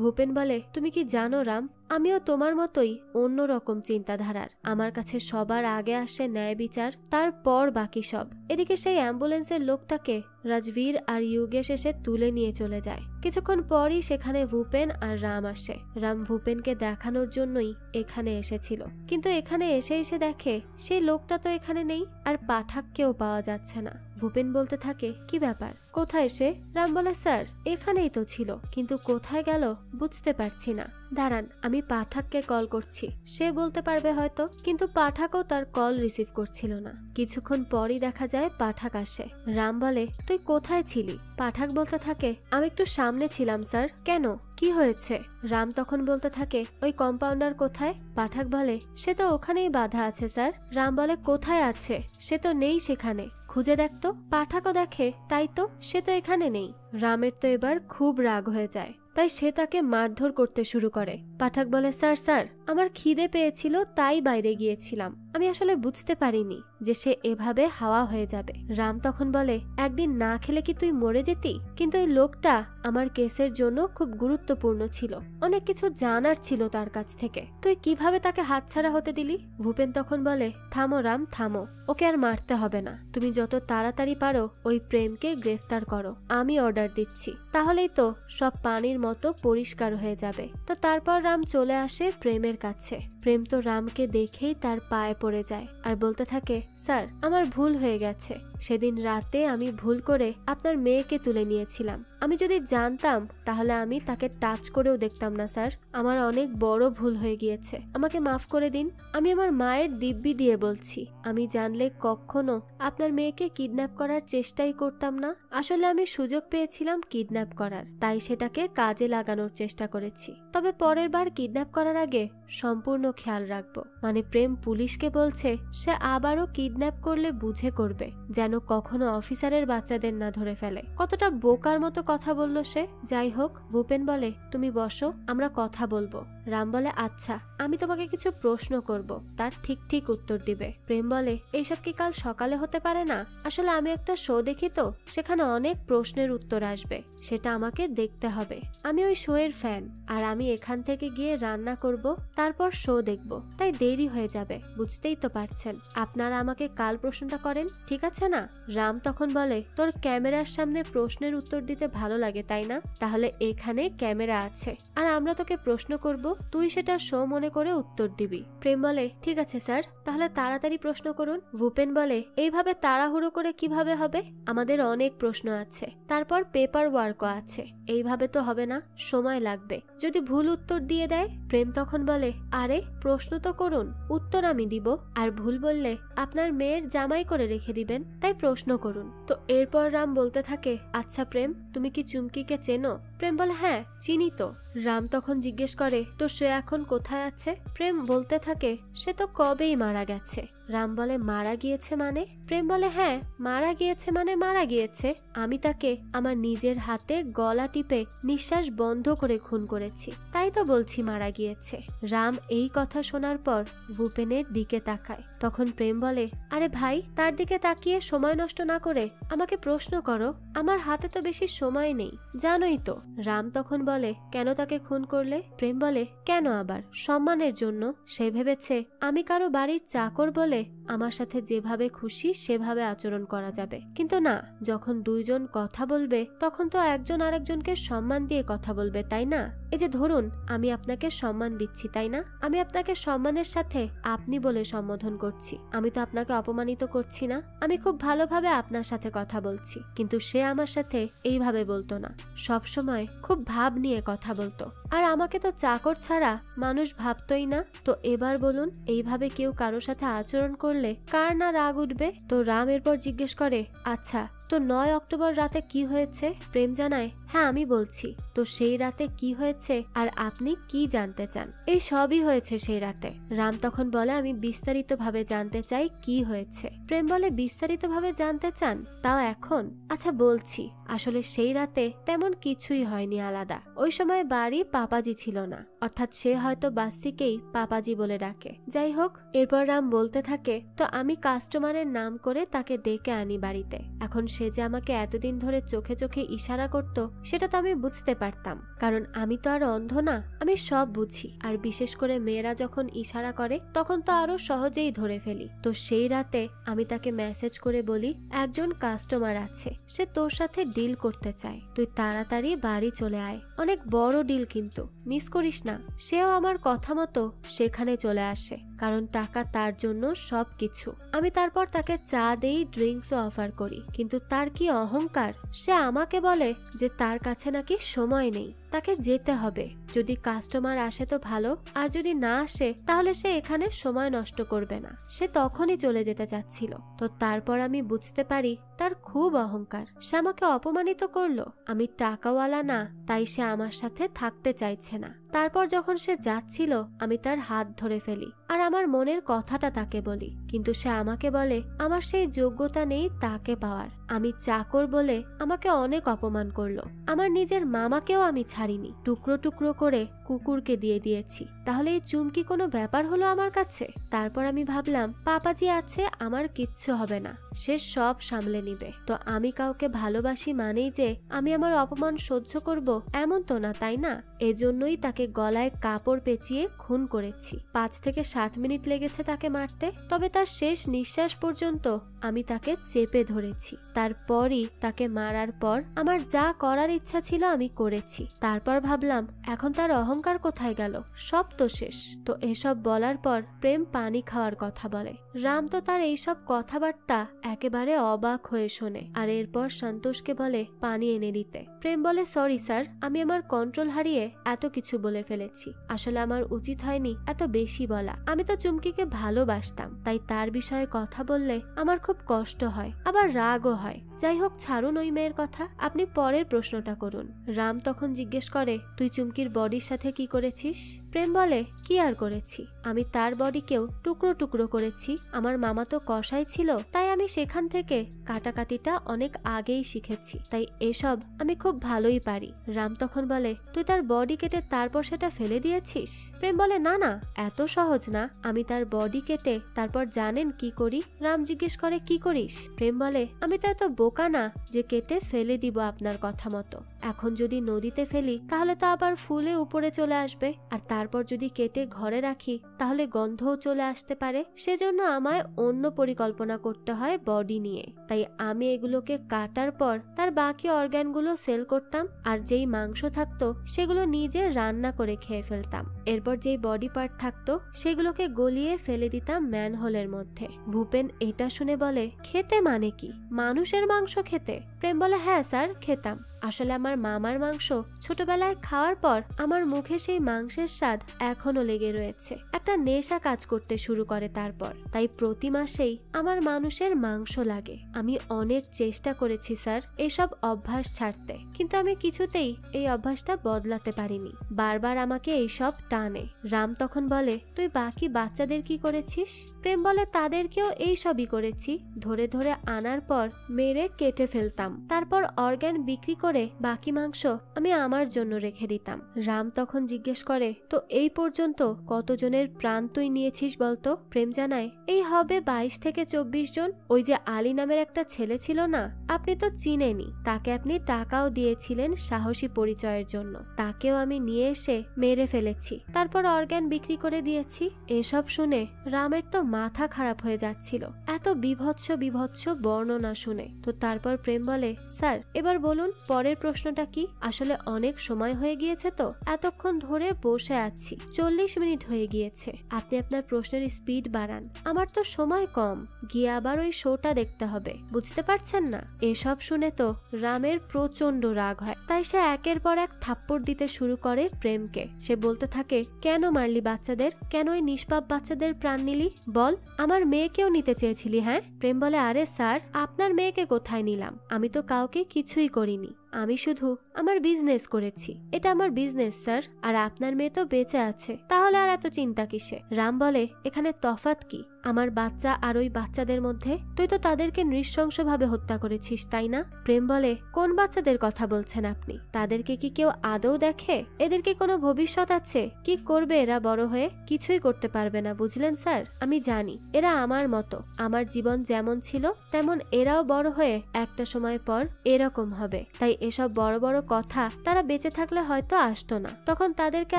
ভূপেন বলে, তুমি কি জানো রাম, আমিও তোমার মতোই অন্যরকম চিন্তাধারার। আমার কাছে সবার আগে আসে ন্যায় বিচার, তারপর বাকি সব। এদিকে সেই অ্যাম্বুলেন্সের লোকটাকে রাজবীর আর যোগেশ এসে তুলে নিয়ে চলে যায়। কিছুক্ষণ পরই সেখানে ভূপেন আর রাম আসে। রাম ভূপেনকে দেখানোর জন্যই এখানে এসেছিল, কিন্তু এখানে এসে দেখে সেই লোকটা তো এখানে নেই, আর পাঠাককেও পাওয়া যাচ্ছে না। ভূপেন বলতে থাকে, কি ব্যাপার, কোথায় সে? রাম বলে, স্যার এখানেই তো ছিল, কিন্তু কোথায় গেল বুঝতে পারছি না। দাঁড়ান, আমি পাঠাককে কল করছি, সে বলতে পারবে হয়তো। কিন্তু পাঠাকও তার কল রিসিভ করছিল না। কিছুক্ষণ পরই দেখা যায় পাঠাক আসে। রাম বলে, তুই কোথায় ছিলি? পাঠাক বলতে থাকে, আমি একটু সামনে ছিলাম স্যার। কেন, কি হয়েছে? রাম তখন বলতে থাকে, ওই কম্পাউন্ডার কোথায়? পাঠাক বলে, সে তো ওখানেই বাধা আছে স্যার। রাম বলে, কোথায় আছে? সে তো নেই সেখানে, খুঁজে দেখতো। পাঠাকও দেখে, তাই তো, সে তো এখানে নেই। রামের তো এবার খুব রাগ হয়ে যায়, তাই সে তাকে মারধর করতে শুরু করে। পাঠাক বলে, স্যার আমার খিদে পেয়েছিল তাই বাইরে গিয়েছিলাম, আমি আসলে বুঝতে পারিনি যে সে এভাবে হাওয়া হয়ে যাবে। রাম তখন বলে, একদিন না খেলে কি তুই মরে যেতি? কিন্তু এই লোকটা আমার কেসের জন্য খুব গুরুত্বপূর্ণ ছিল, অনেক কিছু জানার ছিল তার কাছ থেকে, তুই কিভাবে তাকে হাতছাড়া হতে দিলি? ভূপেন তখন বলে, থামো রাম থামো, ওকে আর মারতে হবে না। তুমি যত তাড়াতাড়ি পারো ওই প্রেমকে গ্রেফতার করো, আমি অর্ডার দিচ্ছি, তাহলেই তো সব পানির মতো পরিষ্কার হয়ে যাবে। তো তারপর রাম চলে আসে প্রেমের কাছে। প্রেম তো রামকে দেখেই তার পায়ে পড়ে যায় আর বলতে থাকে, স্যার আমার ভুল হয়ে গেছে, সেদিন রাতে আমি ভুল করে আপনার মেয়েকে তুলে নিয়েছিলাম। আমি যদি জানতাম তাহলে আমি তাকে টাচ করেও দেখতাম না স্যার, আমার অনেক বড় ভুল হয়ে গিয়েছে, আমাকে মাফ করে দিন। আমি আমার মায়ের দিব্যি দিয়ে বলছি, আমি জানলে কখনো আপনার মেয়েকে কিডন্যাপ করার চেষ্টাই করতাম না। আসলে আমি সুযোগ পেয়েছিলাম কিডন্যাপ করার, তাই সেটাকে কাজে লাগানোর চেষ্টা করেছি। তবে পরের বার কিডন্যাপ করার আগে সম্পূর্ণ খেয়াল রাখবো। মানে প্রেম পুলিশকে বলছে সে আবারও কিডন্যাপ করলে বুঝে করবে, যেন কখনো অফিসারের বাচ্চাদের না ধরে ফেলে। কতটা বোকার মতো কথা বলল সে। যাই হোক, ভূপেন বলে, তুমি বসো, আমরা কথা বলবো। রাম বলে, আচ্ছা, আমি তোমাকে কিছু প্রশ্ন করব, তার ঠিক উত্তর দিবে। প্রেম বলে, এইসব কি কাল সকালে হতে পারে না? আসলে আমি একটা শো দেখি তো, সেখানে অনেক প্রশ্নের উত্তর আসবে, সেটা আমাকে দেখতে হবে। আমি ওই শো এর ফ্যান, আর আমি এখান থেকে গিয়ে রান্না করব, তারপর শো দেখব, তাই দেরি হয়ে যাবে, বুঝতেই তো পারছেন। আপনারা আমাকে কাল প্রশ্নটা করেন, ঠিক আছে না? রাম তখন বলে, তোর ক্যামেরার সামনে প্রশ্নের উত্তর দিতে ভালো লাগে তাই না? তাহলে এখানে ক্যামেরা আছে, আর আমরা তোকে প্রশ্ন করব, তুই সেটা শো মনে করে উত্তর দিবি। প্রেম বলে, ঠিক আছে স্যার, তাহলে তাড়াতাড়ি প্রশ্ন করুন। ভূপেন বলে, এইভাবে তাড়াহুড়ো করে কিভাবে হবে? আমাদের অনেক প্রশ্ন আছে, তারপর পেপার ওয়ার্কও আছে, এইভাবে তো হবে না, সময় লাগবে, যদি ভুল উত্তর দিয়ে দেয়। প্রেম তখন বলে, আরে প্রশ্ন তো করুন, উত্তর আমি দিব। আর ভুল বললে আপনার মেয়ের জামাই করে রেখে দিবেন, তাই প্রশ্ন করুন। তো এরপর রাম বলতে থাকে, আচ্ছা প্রেম, তুমি কি চুমকিকে চেনো? প্রেম বলে, হ্যাঁ চিনি তো। রাম তখন জিজ্ঞেস করে, তো সে এখন কোথায় আছে? প্রেম বলতে থাকে, সে তো কবেই মারা গেছে। রাম বলে, মারা গিয়েছে মানে? প্রেম বলে, হ্যাঁ মারা গিয়েছে মানে মারা গিয়েছে। আমি তাকে আমার নিজের হাতে গলা টিপে নিঃশ্বাস বন্ধ করে খুন করেছি, তাই তো বলছি মারা গিয়েছে। রাম এই কথা শোনার পর ভূপেনের দিকে তাকায়। তখন প্রেম বলে, আরে ভাই, তার দিকে তাকিয়ে সময় নষ্ট না করে আমাকে প্রশ্ন করো, আমার হাতে তো বেশি সময় নেই, জানোই তো। রাম তখন বলে, কেন তাকে খুন করলে? প্রেম বলে, কেন আবার? সম্মানের জন্য। সে ভেবেছে আমি কারো বাড়ির চাকর বলে আমার সাথে যেভাবে খুশি সেভাবে আচরণ করা যাবে, কিন্তু না, যখন দুইজন কথা বলবে তখন তো একজন আরেকজনকে সম্মান দিয়ে কথা বলবে, তাই না? এই যে ধরুন, আমি আপনাকে সম্মান দিচ্ছি, তাই না? আমি আপনাকে সম্মানের সাথে আপনি বলে সম্বোধন করছি, আমি তো আপনাকে অপমানিত করছি না। আমি খুব ভালোভাবে আপনার সাথে কথা বলছি, কিন্তু সে আমার সাথে এইভাবে বলতো না, সব সময় খুব ভাব নিয়ে কথা বলতো। আর আমাকে তো চাকর ছাড়া মানুষ ভাবতই না। তো এবার বলুন, এইভাবে কেউ কারো সাথে আচরণ করলে কার না রাগ উঠবে? তো রাম এরপর জিজ্ঞেস করে, আচ্ছা তো 9 অক্টোবর রাতে কি হয়েছে? প্রেম জানায়, হ্যাঁ আমি বলছি। তো সেই রাতে কি হয়েছে আর আপনি কি জানতে চান? এই সবই হয়েছে সেই রাতে। রাম তখন বলে, আমি বিস্তারিত ভাবে জানতে চাই কি হয়েছে। প্রেম বলে, বিস্তারিত ভাবে জানতে চান, তাও এখন? আচ্ছা বলছি, আসলে সেই রাতে তেমন কিছুই হয়নি আলাদা। ওই সময় বাড়ি পাপাজি ছিল না, অর্থাৎ সে হয়তো বাস্তিকেই পাপাজি বলে ডাকে। যাই হোক, এরপর রাম বলতে থাকে, তো আমি কাস্টমারের নাম করে তাকে ডেকে আনি বাড়িতে। এখন সে যে আমাকে এতদিন ধরে চোখে চোখে ইশারা করত, সেটা তো আমি বুঝতে পারতাম, কারণ আমি তো আর অন্ধ না, আমি সব বুঝি। আর বিশেষ করে মেয়েরা যখন ইশারা করে তখন তো আরো সহজেই ধরে ফেলি। তো সেই রাতে আমি তাকে মেসেজ করে বলি, একজন কাস্টমার আছে, সে তোর সাথে ডিল করতে চায়, তুই তাড়াতাড়ি বাড়ি চলে আয়, অনেক বড় ডিল কিন্তু, মিস করিস না। সেও আমার কথা মতো সেখানে চলে আসে, কারণ টাকা তার জন্য সবকিছু। আমি তারপর তাকে চা দেই, ড্রিঙ্কসও অফার করি, কিন্তু তার কি অহংকার, সে আমাকে বলে যে তার কাছে নাকি সময় নেই, তাকে যেতে হবে। যদি কাস্টমার আসে তো ভালো, আর যদি না আসে তাহলে সে এখানে সময় নষ্ট করবে না। সে তখনই চলে যেতে চাচ্ছিল। তো তারপর আমি বুঝতে পারি তার খুব অহংকার, সে আমাকে অপমানিত করলো। আমি টাকাওয়ালা না, তাই সে আমার সাথে থাকতে চাইছে না। তারপর যখন সে যাচ্ছিল আমি তার হাত ধরে ফেলি আর আমার মনের কথাটা তাকে বলি, কিন্তু সে আমাকে বলে আমার সেই যোগ্যতা নেই তাকে পাওয়ার। আমি চাকর বলে আমাকে অনেক অপমান করলো। আমার নিজের মামাকেও আমি ছাড়িনি, টুকরো টুকরো করে কুকুরকে দিয়ে দিয়েছি। তাহলে এই চুমকি কোনো ব্যাপার হলো আমার কাছে? তারপর আমি ভাবলাম পাপাজি আছে, আমার কিচ্ছু হবে না, সে সব সামলে নিবে। তো আমি কাউকে ভালোবাসি মানেই যে আমি আমার অপমান সহ্য করব এমন তো না, তাই না? এজন্যই তাকে গলায় কাপড় পেঁচিয়ে খুন করেছি। 5 থেকে 7 মিনিট লেগেছে তাকে মারতে, তবে তার শেষ নিঃশ্বাস পর্যন্ত আমি তাকে চেপে ধরেছি। তারপরই তাকে মারার পর আমার যা করার ইচ্ছা ছিল আমি করেছি। তারপর ভাবলাম এখন তার অহংকার কোথায় গেল, সব তো শেষ। তো এসব বলার পর প্রেম পানি খাওয়ার কথা বলে। রাম তো তার এইসব কথাবার্তা একেবারে অবাক হয়ে শোনে, আর এরপর সন্তোষকে বলে পানি এনে দিতে। প্রেম বলে, সরি স্যার, আমি আমার কন্ট্রোল হারিয়ে এত কিছু বলে ফেলেছি, আসলে আমার উচিত হয়নি এত বেশি বলা। আমি তো চুমকিকে ভালোবাসতাম, তাই তার বিষয়ে কথা বললে আমার খুব কষ্ট হয়, আবার রাগও হয়। যাই হোক, ছাড়ুন ওই মেয়ের কথা, আপনি পরের প্রশ্নটা করুন। রাম তখন জিজ্ঞেস করে, তুই চুমকির বডির সাথে কি করেছিস? প্রেম বলে, কি আর করেছি, আমি তার বডিকেও টুকরো টুকরো করেছি। আমার মামা তো কসাই ছিল, তাই আমি সেখান থেকে কাটাকাটিটা অনেক আগেই শিখেছি, তাই এসব আমি খুব ভালোই পারি। রাম তখন বলে, তুই তার বডি কেটে তারপর সেটা ফেলে দিয়েছিস? প্রেম বলে, না না, এত সহজ না, আমি তার বডি কেটে তারপর জানেন কি করি? রাম জিজ্ঞেস করে, কি করিস? প্রেম বলে, আমি তো এত বোকা না যে কেটে ফেলে দিব আপনার কথা মতো। এখন যদি নদীতে ফেলি তাহলে তো আবার ফুলে উপরে চলে আসবে, আর তারপর যদি কেটে ঘরে রাখি তাহলে গন্ধও চলে আসতে পারে। সেজন্য আমায় অন্য পরিকল্পনা করতে হয় বডি নিয়ে। তাই আমি এগুলোকে কাটার পর তার বাকি অর্গানগুলো সেল করতাম, আর যেই মাংস থাকতো সেগুলো নিজে রান্না করে খেয়ে ফেলতাম। এরপর যেই বডি পার্ট থাকতো সেগুলোকে গলিয়ে ফেলে দিতাম ম্যানহোলের মধ্যে। ভূপেন এটা শুনে বলে, খেতে মানে কি, মানুষের মাংস খেতে? প্রেম বলে, হ্যাঁ স্যার, খেতাম। আসলে আমার মামার মাংস ছোটবেলায় খাওয়ার পর আমার মুখে সেই মাংসের স্বাদ এখনো লেগে রয়েছে। একটা নেশা কাজ করতে শুরু করে তারপর, তাই প্রতি মাসেই আমার মানুষের মাংস লাগে। আমি অনেক চেষ্টা করেছি স্যার এসব অভ্যাস ছাড়তে, কিন্তু আমি কিছুতেই এই অভ্যাসটা বদলাতে পারিনি। বারবার আমাকে এইসব টানে। রাম তখন বলে, তুই বাকি বাচ্চাদের কি করেছিস? প্রেম বলে, তাদেরকেও এই সবই করেছি। ধরে ধরে আনার পর মেরে কেটে ফেলতাম, তারপর অর্গান বিক্রি করে বাকি মাংস আমি আমার জন্য রেখে দিতাম। রাম তখন জিজ্ঞেস করে, তো এই পর্যন্ত কতজনের প্রাণ তুই নিয়েছিস বলতো? প্রেম জানায়, এই হবে 22 থেকে 24 জন। ওই যে আলী নামের একটা ছেলে ছিল না, আপনি তো চিনেনি, তাকে আপনি টাকাও দিয়েছিলেন সাহসী পরিচয়ের জন্য, তাকেও আমি নিয়ে এসে মেরে ফেলেছি, তারপর অর্গান বিক্রি করে দিয়েছি। এসব শুনে রামের তো মাথা খারাপ হয়ে যাচ্ছিল এত বিভৎস বিভৎস বর্ণনা শুনে। তো তারপর প্রেম বলে, স্যার এবার বলুন পরের প্রশ্নটা কি? আসলে অনেক সময় হয়ে গিয়েছে তো, এতক্ষণ ধরে বসে আছি, 40 মিনিট হয়ে গিয়েছে। আপনি আপনার প্রশ্নের স্পিড বাড়ান, আমার তো সময় কম, গিয়ে আবার ওই শোটা দেখতে হবে, বুঝতে পারছেন না? এসব শুনে তো রামের প্রচন্ড রাগ হয়, তাই সে একের পর এক থাপ্পড় দিতে শুরু করে প্রেমকে। সে বলতে থাকে, কেন মারলি বাচ্চাদের? কেন ওই নিষ্পাপ বাচ্চাদের প্রাণ নিলি? বল, আমার মেয়েকেও নিতে চেয়েছিলি? হ্যাঁ? প্রেম বলে, আরে স্যার আপনার মেয়েকে কোথায় নিলাম? আমি তো কাউকে কিছুই করিনি, আমি শুধু আমার বিজনেস করেছি, এটা আমার বিজনেস স্যার, আর আপনার মেয়ে তো বেঁচে আছে, তাহলে আর এত চিন্তা কিসে? রাম বলে, এখানে তফাৎ কি? আমার বাচ্চা আর ওই বাচ্চাদের মধ্যে? তুই তো তাদেরকে নৃশংসভাবে হত্যা করেছিস, তাই না? প্রেম বলে, কোন বাচ্চাদের কথা বলছেন আপনি? তাদেরকে কি কেউ আদৌ দেখে? এদেরকে কোনো ভবিষ্যৎ আছে? কি করবে এরা বড় হয়ে? কিছুই করতে পারবে না, বুঝলেন স্যার? আমি জানি এরা আমার মতো, আমার জীবন যেমন ছিল তেমন এরাও বড় হয়ে একটা সময় পর এরকম হবে, তাই এসব বড় বড় কথা তারা বেঁচে থাকলে হয়তো আসতো না, তখন তাদেরকে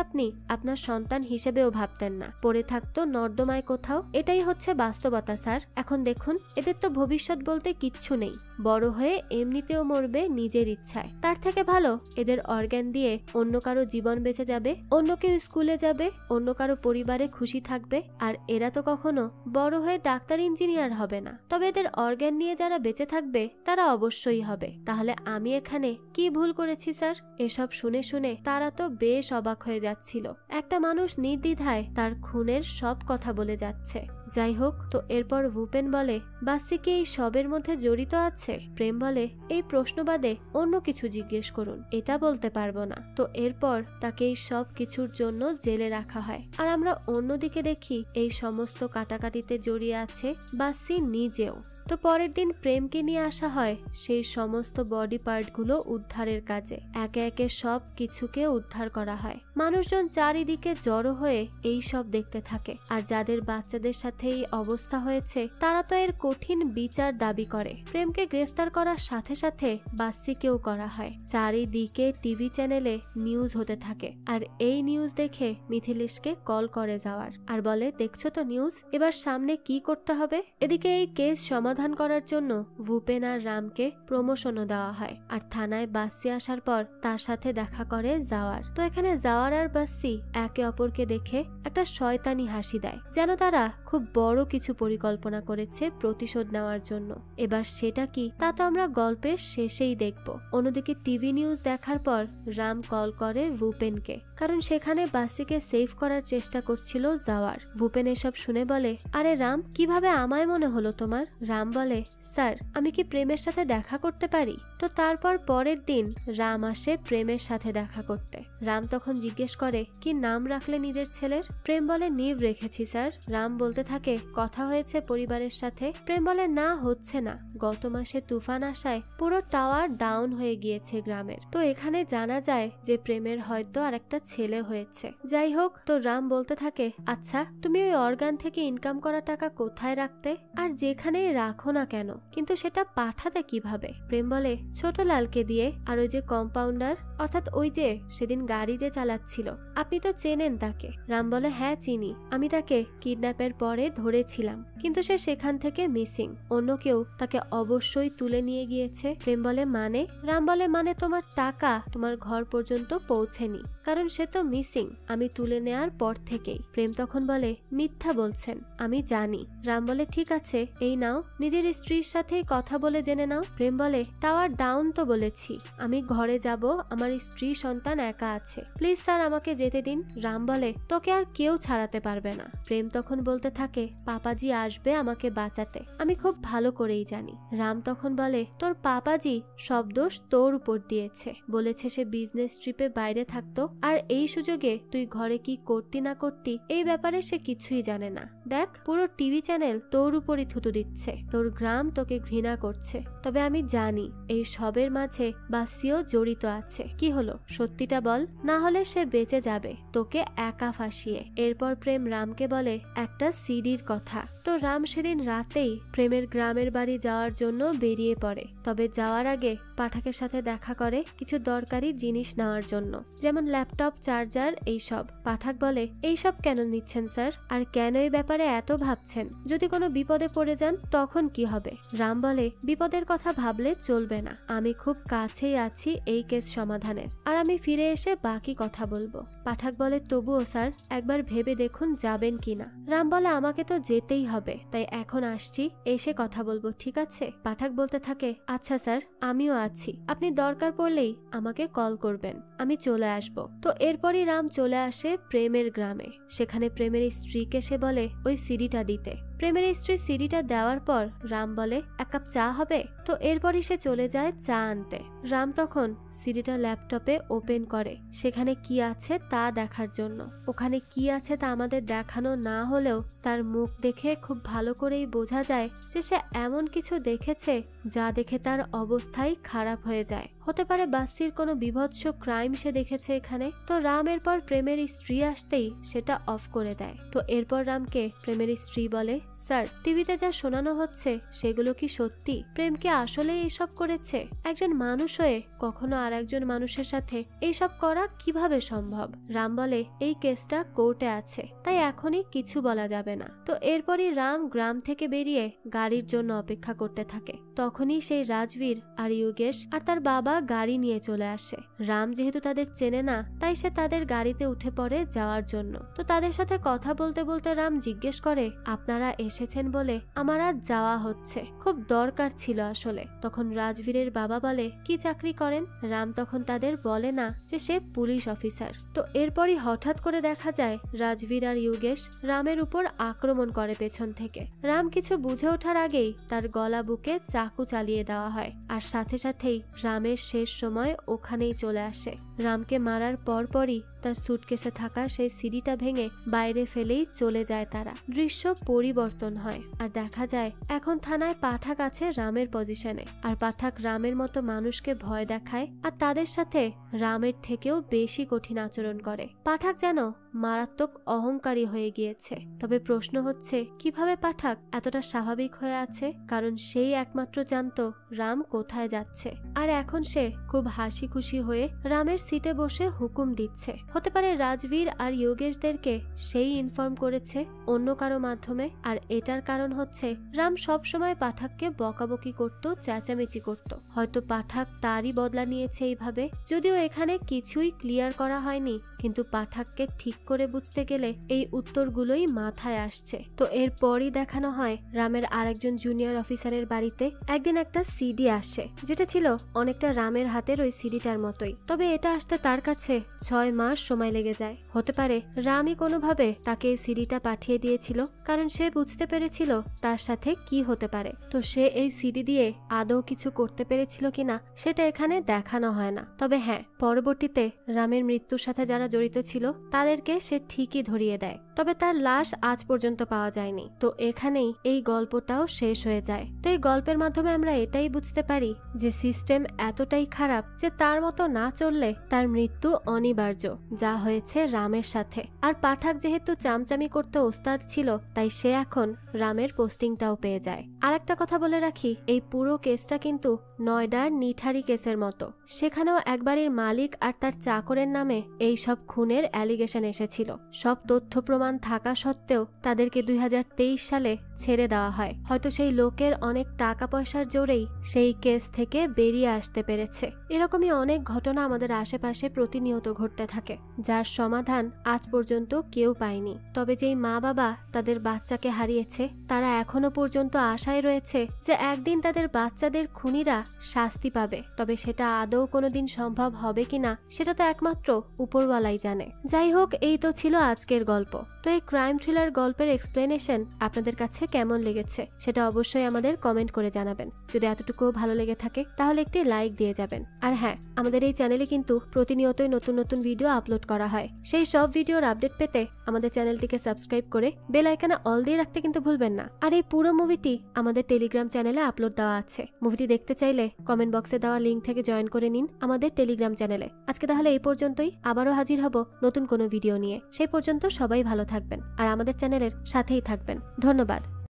আপনি আপনার সন্তান হিসেবেও ভাবতেন না, পড়ে থাকতো নর্দমায় কোথাও। এটাই হচ্ছে বাস্তবতা স্যার। এখন দেখুন, এদের তো ভবিষ্যৎ বলতে কিচ্ছু নেই, বড় হয়ে এমনিতেও মরবে নিজের ইচ্ছায়। তার থেকে ভালো এদের অর্গান দিয়ে অন্য কারো জীবন বেঁচে যাবে, অন্য কেউ স্কুলে যাবে, অন্য কারো পরিবারে খুশি থাকবে, আর এরা তো কখনো বড় হয়ে ডাক্তার ইঞ্জিনিয়ার হবে না, তবে এদের অর্গান নিয়ে যারা বেঁচে থাকবে তারা অবশ্যই হবে। তাহলে আমি এখানে কি ভুল করেছি স্যার? এসব শুনে শুনে তারা তো বেশ অবাক হয়ে যাচ্ছিল। একটা মানুষ নির্দ্বিধায় তার খুনের সব কথা বলে যাচ্ছে। যাই হোক, তো এরপর ভূপেন বলে, বাসি কি এই সবের মধ্যে জড়িত আছে? প্রেম বলে, এই প্রশ্নবাদে অন্য কিছু জিজ্ঞেস করুন, এটা বলতে পারবো না। তো এরপর তাকে এই সব কিছুর জন্য জেলে রাখা হয়, আর আমরা অন্যদিকে দেখি এই সমস্ত কাটাকাটিতে জড়িয়ে আছে বাসি নিজেও। তো পরের দিন প্রেমকে নিয়ে আসা হয় সেই সমস্ত বডি পার্টগুলো উদ্ধারের কাজে। একে একে সব কিছুকে উদ্ধার করা হয়। মানুষজন চারিদিকে জড়ো হয়ে এই সব দেখতে থাকে, আর যাদের বাচ্চাদের সাথে এই অবস্থা হয়েছে তারা তো এর কঠিন বিচার দাবি করে। প্রেমকে গ্রেফতার করার সাথে সাথে বাসিকেও করা হয়। চারিদিকে টিভি চ্যানেলে নিউজ হতে থাকে, আর এই নিউজ দেখে মিথিলেশকে কল করে যাওয়ার, আর বলে, দেখছো তো নিউজ, এবার সামনে কি করতে হবে? এদিকে এই কেস সমাধান করার জন্য ভূপেন আর রামকে প্রমোশনও দেওয়া হয়, আর থানায় বাসি আসার পর তার সাথে দেখা করে যাওয়ার। তো এখানে যাওয়ার আর বাসি একে অপরকে দেখে একটা শয়তানি হাসি দেয়, যেন তারা খুব বড় কিছু পরিকল্পনা করেছে প্রতিশোধ নেওয়ার জন্য। এবার সেটা কি তা তো আমরা গল্পের শেষেই দেখব। অন্যদিকে টিভি নিউজ দেখার পর রাম কল করে ভূপেনকে, কারণ সেখানে বাসিকে সেভ করার চেষ্টা করছিল যাওয়ার। ভূপেন এসব শুনে বলে, আরে রাম, কিভাবে আমায় মনে হলো তোমার? রাম বলে, স্যার আমি কি প্রেমের সাথে দেখা করতে পারি? তো তারপর পরের দিন রাম আসে প্রেমের সাথে দেখা করতে। রাম তখন জিজ্ঞেস করে, কি নাম রাখলে নিজের ছেলের? প্রেম বলে, নিভ রেখেছি স্যার। রাম বলতে থাকে, কথা হয়েছে পরিবারের সাথে? প্রেম বলে, না, হচ্ছে না, গত মাসে তুফান আসায় পুরো টাওয়ার ডাউন হয়ে গিয়েছে গ্রামের। তো এখানে জানা যায় যে প্রেমের হয়তো আর একটা ছেলে হয়েছে। যাই হোক, তো রাম বলতে থাকে, আচ্ছা তুমি ওই অর্গান থেকে ইনকাম করা টাকা কোথায় রাখতে? আর যেখানেই রাখো না কেন, কিন্তু সেটা পাঠাতে কিভাবে? প্রেম বলে, ছোট লালকে দিয়ে, আর ওই যে কম্পাউন্ডার অর্থাৎ ওই যে সেদিন গাড়ি যে চালাচ্ছিল, আপনি তো চেনেন তাকে। রাম বলে হ্যাঁ চিনি, আমি তাকে কিডন্যাপের পরে ধরেছিলাম, কিন্তু সে সেখান থেকে মিসিং। অন্য কেউ তাকে অবশ্যই তুলে নিয়ে গিয়েছে। প্রেম বলে মানে? রাম বলে মানে তোমার টাকা তোমার ঘর পর্যন্ত পৌঁছেনি, কারণ সে তো মিসিং আমি তুলে নেয়ার পর থেকেই। প্রেম তখন বলে মিথ্যা বলছেন, আমি জানি। রাম বলে ঠিক আছে, এই নাও, নিজের স্ত্রীর সাথে কথা বলে জেনে নাও। প্রেম বলে টাওয়ার ডাউন তো বলেছি, আমি ঘরে যাব, আমার স্ত্রী সন্তান একা আছে, প্লিজ স্যার আমাকে যেতে দিন। রাম বলে তোকে আর কেউ ছাড়াতে পারবে না। প্রেম তখন বলতে থাকে পাপাজি আসবে আমাকে বাঁচাতে, আমি খুব ভালো করেই জানি। রাম তখন বলে তোর পাপাজি সব দোষ তোর উপর দিয়েছে, বলেছে সে বিজনেস ট্রিপে বাইরে থাকতো, আর এই সুযোগে তুই ঘরে কি করতি না করতি এই ব্যাপারে সে কিছুই জানে না। দেখ পুরো টিভি চ্যানেল তোর উপরই থুতু দিচ্ছে, তোর গ্রাম তোকে ঘৃণা করছে। তবে আমি জানি এই সবের মাঝে বাসিও জড়িত আছে। কি হলো সত্যিটা বল, না হলে সে বেঁচে যাবে তোকে একা ফাঁসিয়ে। এরপর প্রেম রামকে বলে একটা সিডির কথা। তো রাম সেদিন রাতেই প্রেমের গ্রামের বাড়ি যাওয়ার জন্য বেরিয়ে পড়ে। তবে যাওয়ার আগে পাঠকের সাথে দেখা করে কিছু দরকারি জিনিস নেওয়ার জন্য, যেমন ল্যাপটপ, চার্জার, এইসব। পাঠক বলে এইসব কেন নিচ্ছেন স্যার, আর কেন এই ব্যাপারে এত ভাবছেন? যদি কোনো বিপদে পড়ে যান তখন কি হবে? রাম বলে বিপদের কথা ভাবলে চলবে না, আমি খুব কাছেই আছি এই কেস সমাধানের, আর আমি ফিরে এসে বাকি কথা বলবো। পাঠক বলে তবুও স্যার একবার ভেবে দেখুন যাবেন কিনা। রাম বলে আমাকে তো যেতেই হবে, তাই এখন আসছি, এসে কথা বলবো, ঠিক আছে? পাঠক বলতে থাকে আচ্ছা স্যার আমিও আছি, আপনি দরকার পড়লেই আমাকে কল করবেন, আমি চলে আসব। তো এরপরই রাম চলে আসে প্রেমের গ্রামে। সেখানে প্রেমের স্ত্রীকে সে বলে ওই সিডিটা দিতে। প্রেমের স্ত্রী সিডিটা দেওয়ার পর রাম বলে এক কাপ চা হবে? তো এরপরই সে চলে যায় চা আনতে। রাম তখন সিডিটা ল্যাপটপে ওপেন করে সেখানে কি আছে তা দেখার জন্য। ওখানে কি আছে তা আমাদের দেখানো না হলেও তার মুখ দেখে খুব ভালো করেই বোঝা যায় যে সে এমন কিছু দেখেছে যা দেখে তার অবস্থাই খারাপ হয়ে যায়। হতে পারে বাস্তির কোনো বিভৎস ক্রাইম সে দেখেছে এখানে। তো রাম এরপর প্রেমের স্ত্রী আসতেই সেটা অফ করে দেয়। তো এরপর রামকে প্রেমের স্ত্রী বলে স্যার টিভিতে যা শোনানো হচ্ছে সেগুলো কি সত্যি? প্রেম কি আসলে এইসব করেছে? একজন মানুষ হয়ে কখনো আর একজন মানুষের সাথে এইসব করা কিভাবে সম্ভব? রাম বলে এই কেসটা কোর্টে আছে, তাই এখনই কিছু বলা যাবে না। তো এরপরই রাম গ্রাম থেকে বেরিয়ে গাড়ির জন্য অপেক্ষা করতে থাকে। তখনই সেই রাজবীর আর যোগেশ আর তার বাবা গাড়ি নিয়ে চলে আসে। রাম যেহেতু তাদের চেনে না তাই সে তাদের গাড়িতে উঠে পড়ে যাওয়ার জন্য। তো তাদের সাথে কথা বলতে বলতে রাম জিজ্ঞেস করে আপনারা এসেছেন বলে আমার আজ যাওয়া হচ্ছে, খুব দরকার ছিল আসলে। তখন রাজবীরের বাবা বলে কি চাকরি করেন? রাম তখন তাদের বলে না যে সে পুলিশ অফিসার। তো এরপরই হঠাৎ করে দেখা যায় রাজবীর আর যোগেশ রামের উপর আক্রমণ করে পেছন থেকে। রাম কিছু বুঝে ওঠার আগেই তার গলা বুকে চাকু চালিয়ে দেওয়া হয়, আর সাথে সাথেই রামের শেষ সময় ওখানেই চলে আসে। রামকে মারার পরপরই তার সুটকেসে থাকা সেই সিডিটা ভেঙে বাইরে ফেলেই চলে যায় তারা। দৃশ্য পরিবর্তন হয় আর দেখা যায় এখন থানায় পাঠক আছে রামের পজিশনে, আর পাঠক রামের মতো মানুষকে ভয় দেখায় আর তাদের সাথে রামের থেকেও বেশি কঠিন আচরণ করে। পাঠক যেন মারাত্মক অহংকারী হয়ে গিয়েছে। তবে প্রশ্ন হচ্ছে কিভাবে পাঠক এতটা স্বাভাবিক হয়ে আছে, কারণ সেই একমাত্র জানতো রাম কোথায় যাচ্ছে, আর এখন সে খুব হাসি খুশি হয়ে রামের সিটে বসে হুকুম দিচ্ছে। হতে পারে রাজবীর আর যোগেশদেরকে সেই ইনফর্ম করেছে অন্য কারো মাধ্যমে, আর এটার কারণ হচ্ছে রাম সব সময় পাঠককে বকাবকি করত, চেঁচামেচি করত। হয়তো পাঠক তারই বদলা নিয়েছে এইভাবে। যদিও এখানে কিছুই ক্লিয়ার করা হয়নি, কিন্তু পাঠককে ঠিক করে বুঝতে গেলে এই উত্তরগুলোই মাথায় আসছে। তো এরপরই দেখানো হয় রামের আরেকজন জুনিয়র অফিসারের বাড়িতে একদিন একটা সিডি আসে, যেটা ছিল অনেকটা রামের হাতের ওই সিডিটার মতোই। তবে এটা আসতে তার কাছে 6 মাস সময় লেগে যায়। হতে পারে রামই কোনোভাবে তাকে এই সিডিটা পাঠিয়ে দিয়েছিল, কারণ সে বুঝতে পেরেছিল তার সাথে কি হতে পারে। তো সে এই সিডি দিয়ে আদৌ কিছু করতে পেরেছিল কিনা সেটা এখানে দেখানো হয় না। তবে হ্যাঁ, পরবর্তীতে রামের মৃত্যুর সাথে যারা জড়িত ছিল তাদেরকে সে ঠিকই ধরিয়ে দেয়। তবে তার লাশ আজ পর্যন্ত পাওয়া যায়নি। তো এখানেই এই গল্পটাও শেষ হয়ে যায়। তো এই গল্পের মাধ্যমে আমরা এটাই বুঝতে পারি যে সিস্টেম এতটাই খারাপ যে তার মতো না চললে তার মৃত্যু অনিবার্য, যা হয়েছে রামের সাথে। আর পাঠক যেহেতু চামচামি করতে ওস্তাদ ছিল, তাই সে এখন রামের পোস্টিংটাও পেয়ে যায়। আর একটা কথা বলে রাখি, এই পুরো কেসটা কিন্তু নয়ডার নিঠারি কেসের মতো। সেখানেও এক বাড়ির মালিক আর তার চাকরের নামে এই সব খুনের অ্যালিগেশন এসেছিল। সব তথ্য প্রমাণ থাকা সত্ত্বেও তাদেরকে 2023 সালে ছেড়ে দেওয়া হয়। হয়তো সেই লোকের অনেক টাকা পয়সার জোরেই সেই কেস থেকে বেরিয়ে আসতে পেরেছে। এরকমই অনেক ঘটনা আমাদের আশেপাশে প্রতিনিয়ত ঘটতে থাকে, যার সমাধান আজ পর্যন্ত কেউ পায়নি। তবে যেই মা বাবা তাদের বাচ্চাকে হারিয়েছে, তারা এখনো পর্যন্ত আশায় রয়েছে যে একদিন তাদের বাচ্চাদের খুনিরা শাস্তি পাবে। তবে সেটা আদৌ কোনোদিন সম্ভব হবে কিনা সেটা তো একমাত্র উপরওয়ালাই জানে। যাই হোক, এই তো ছিল আজকের গল্প। তো এই ক্রাইম থ্রিলার গল্পের এক্সপ্লেনেশন আপনাদের কাছে কেমন লেগেছে সেটা অবশ্যই আমাদের কমেন্ট করে জানাবেন। যদি এতটুকুও ভালো লেগে থাকে তাহলে একটি লাইক দিয়ে যাবেন। আর হ্যাঁ, আমাদের এই চ্যানেলে কিন্তু প্রতিনিয়তই নতুন নতুন ভিডিও আপলোড করা হয়। সেই সব ভিডিওর আপডেট পেতে আমাদের চ্যানেলটিকে সাবস্ক্রাইব করে বেল আইকনে অল দিয়ে রাখতে কিন্তু ভুলবেন না। আর এই পুরো মুভিটি আমাদের টেলিগ্রাম চ্যানেলে আপলোড দেওয়া আছে। মুভিটি দেখতে চাইলে কমেন্ট বক্সে দেওয়া লিঙ্ক থেকে জয়েন করে নিন আমাদের টেলিগ্রাম চ্যানেলে। আজকে তাহলে এই পর্যন্তই, আবারও হাজির হব নতুন কোনো ভিডিও নিয়ে। সেই পর্যন্ত সবাই ভালো থাকবেন আর আমাদের চ্যানেলের সাথেই থাকবেন। ধন্যবাদ।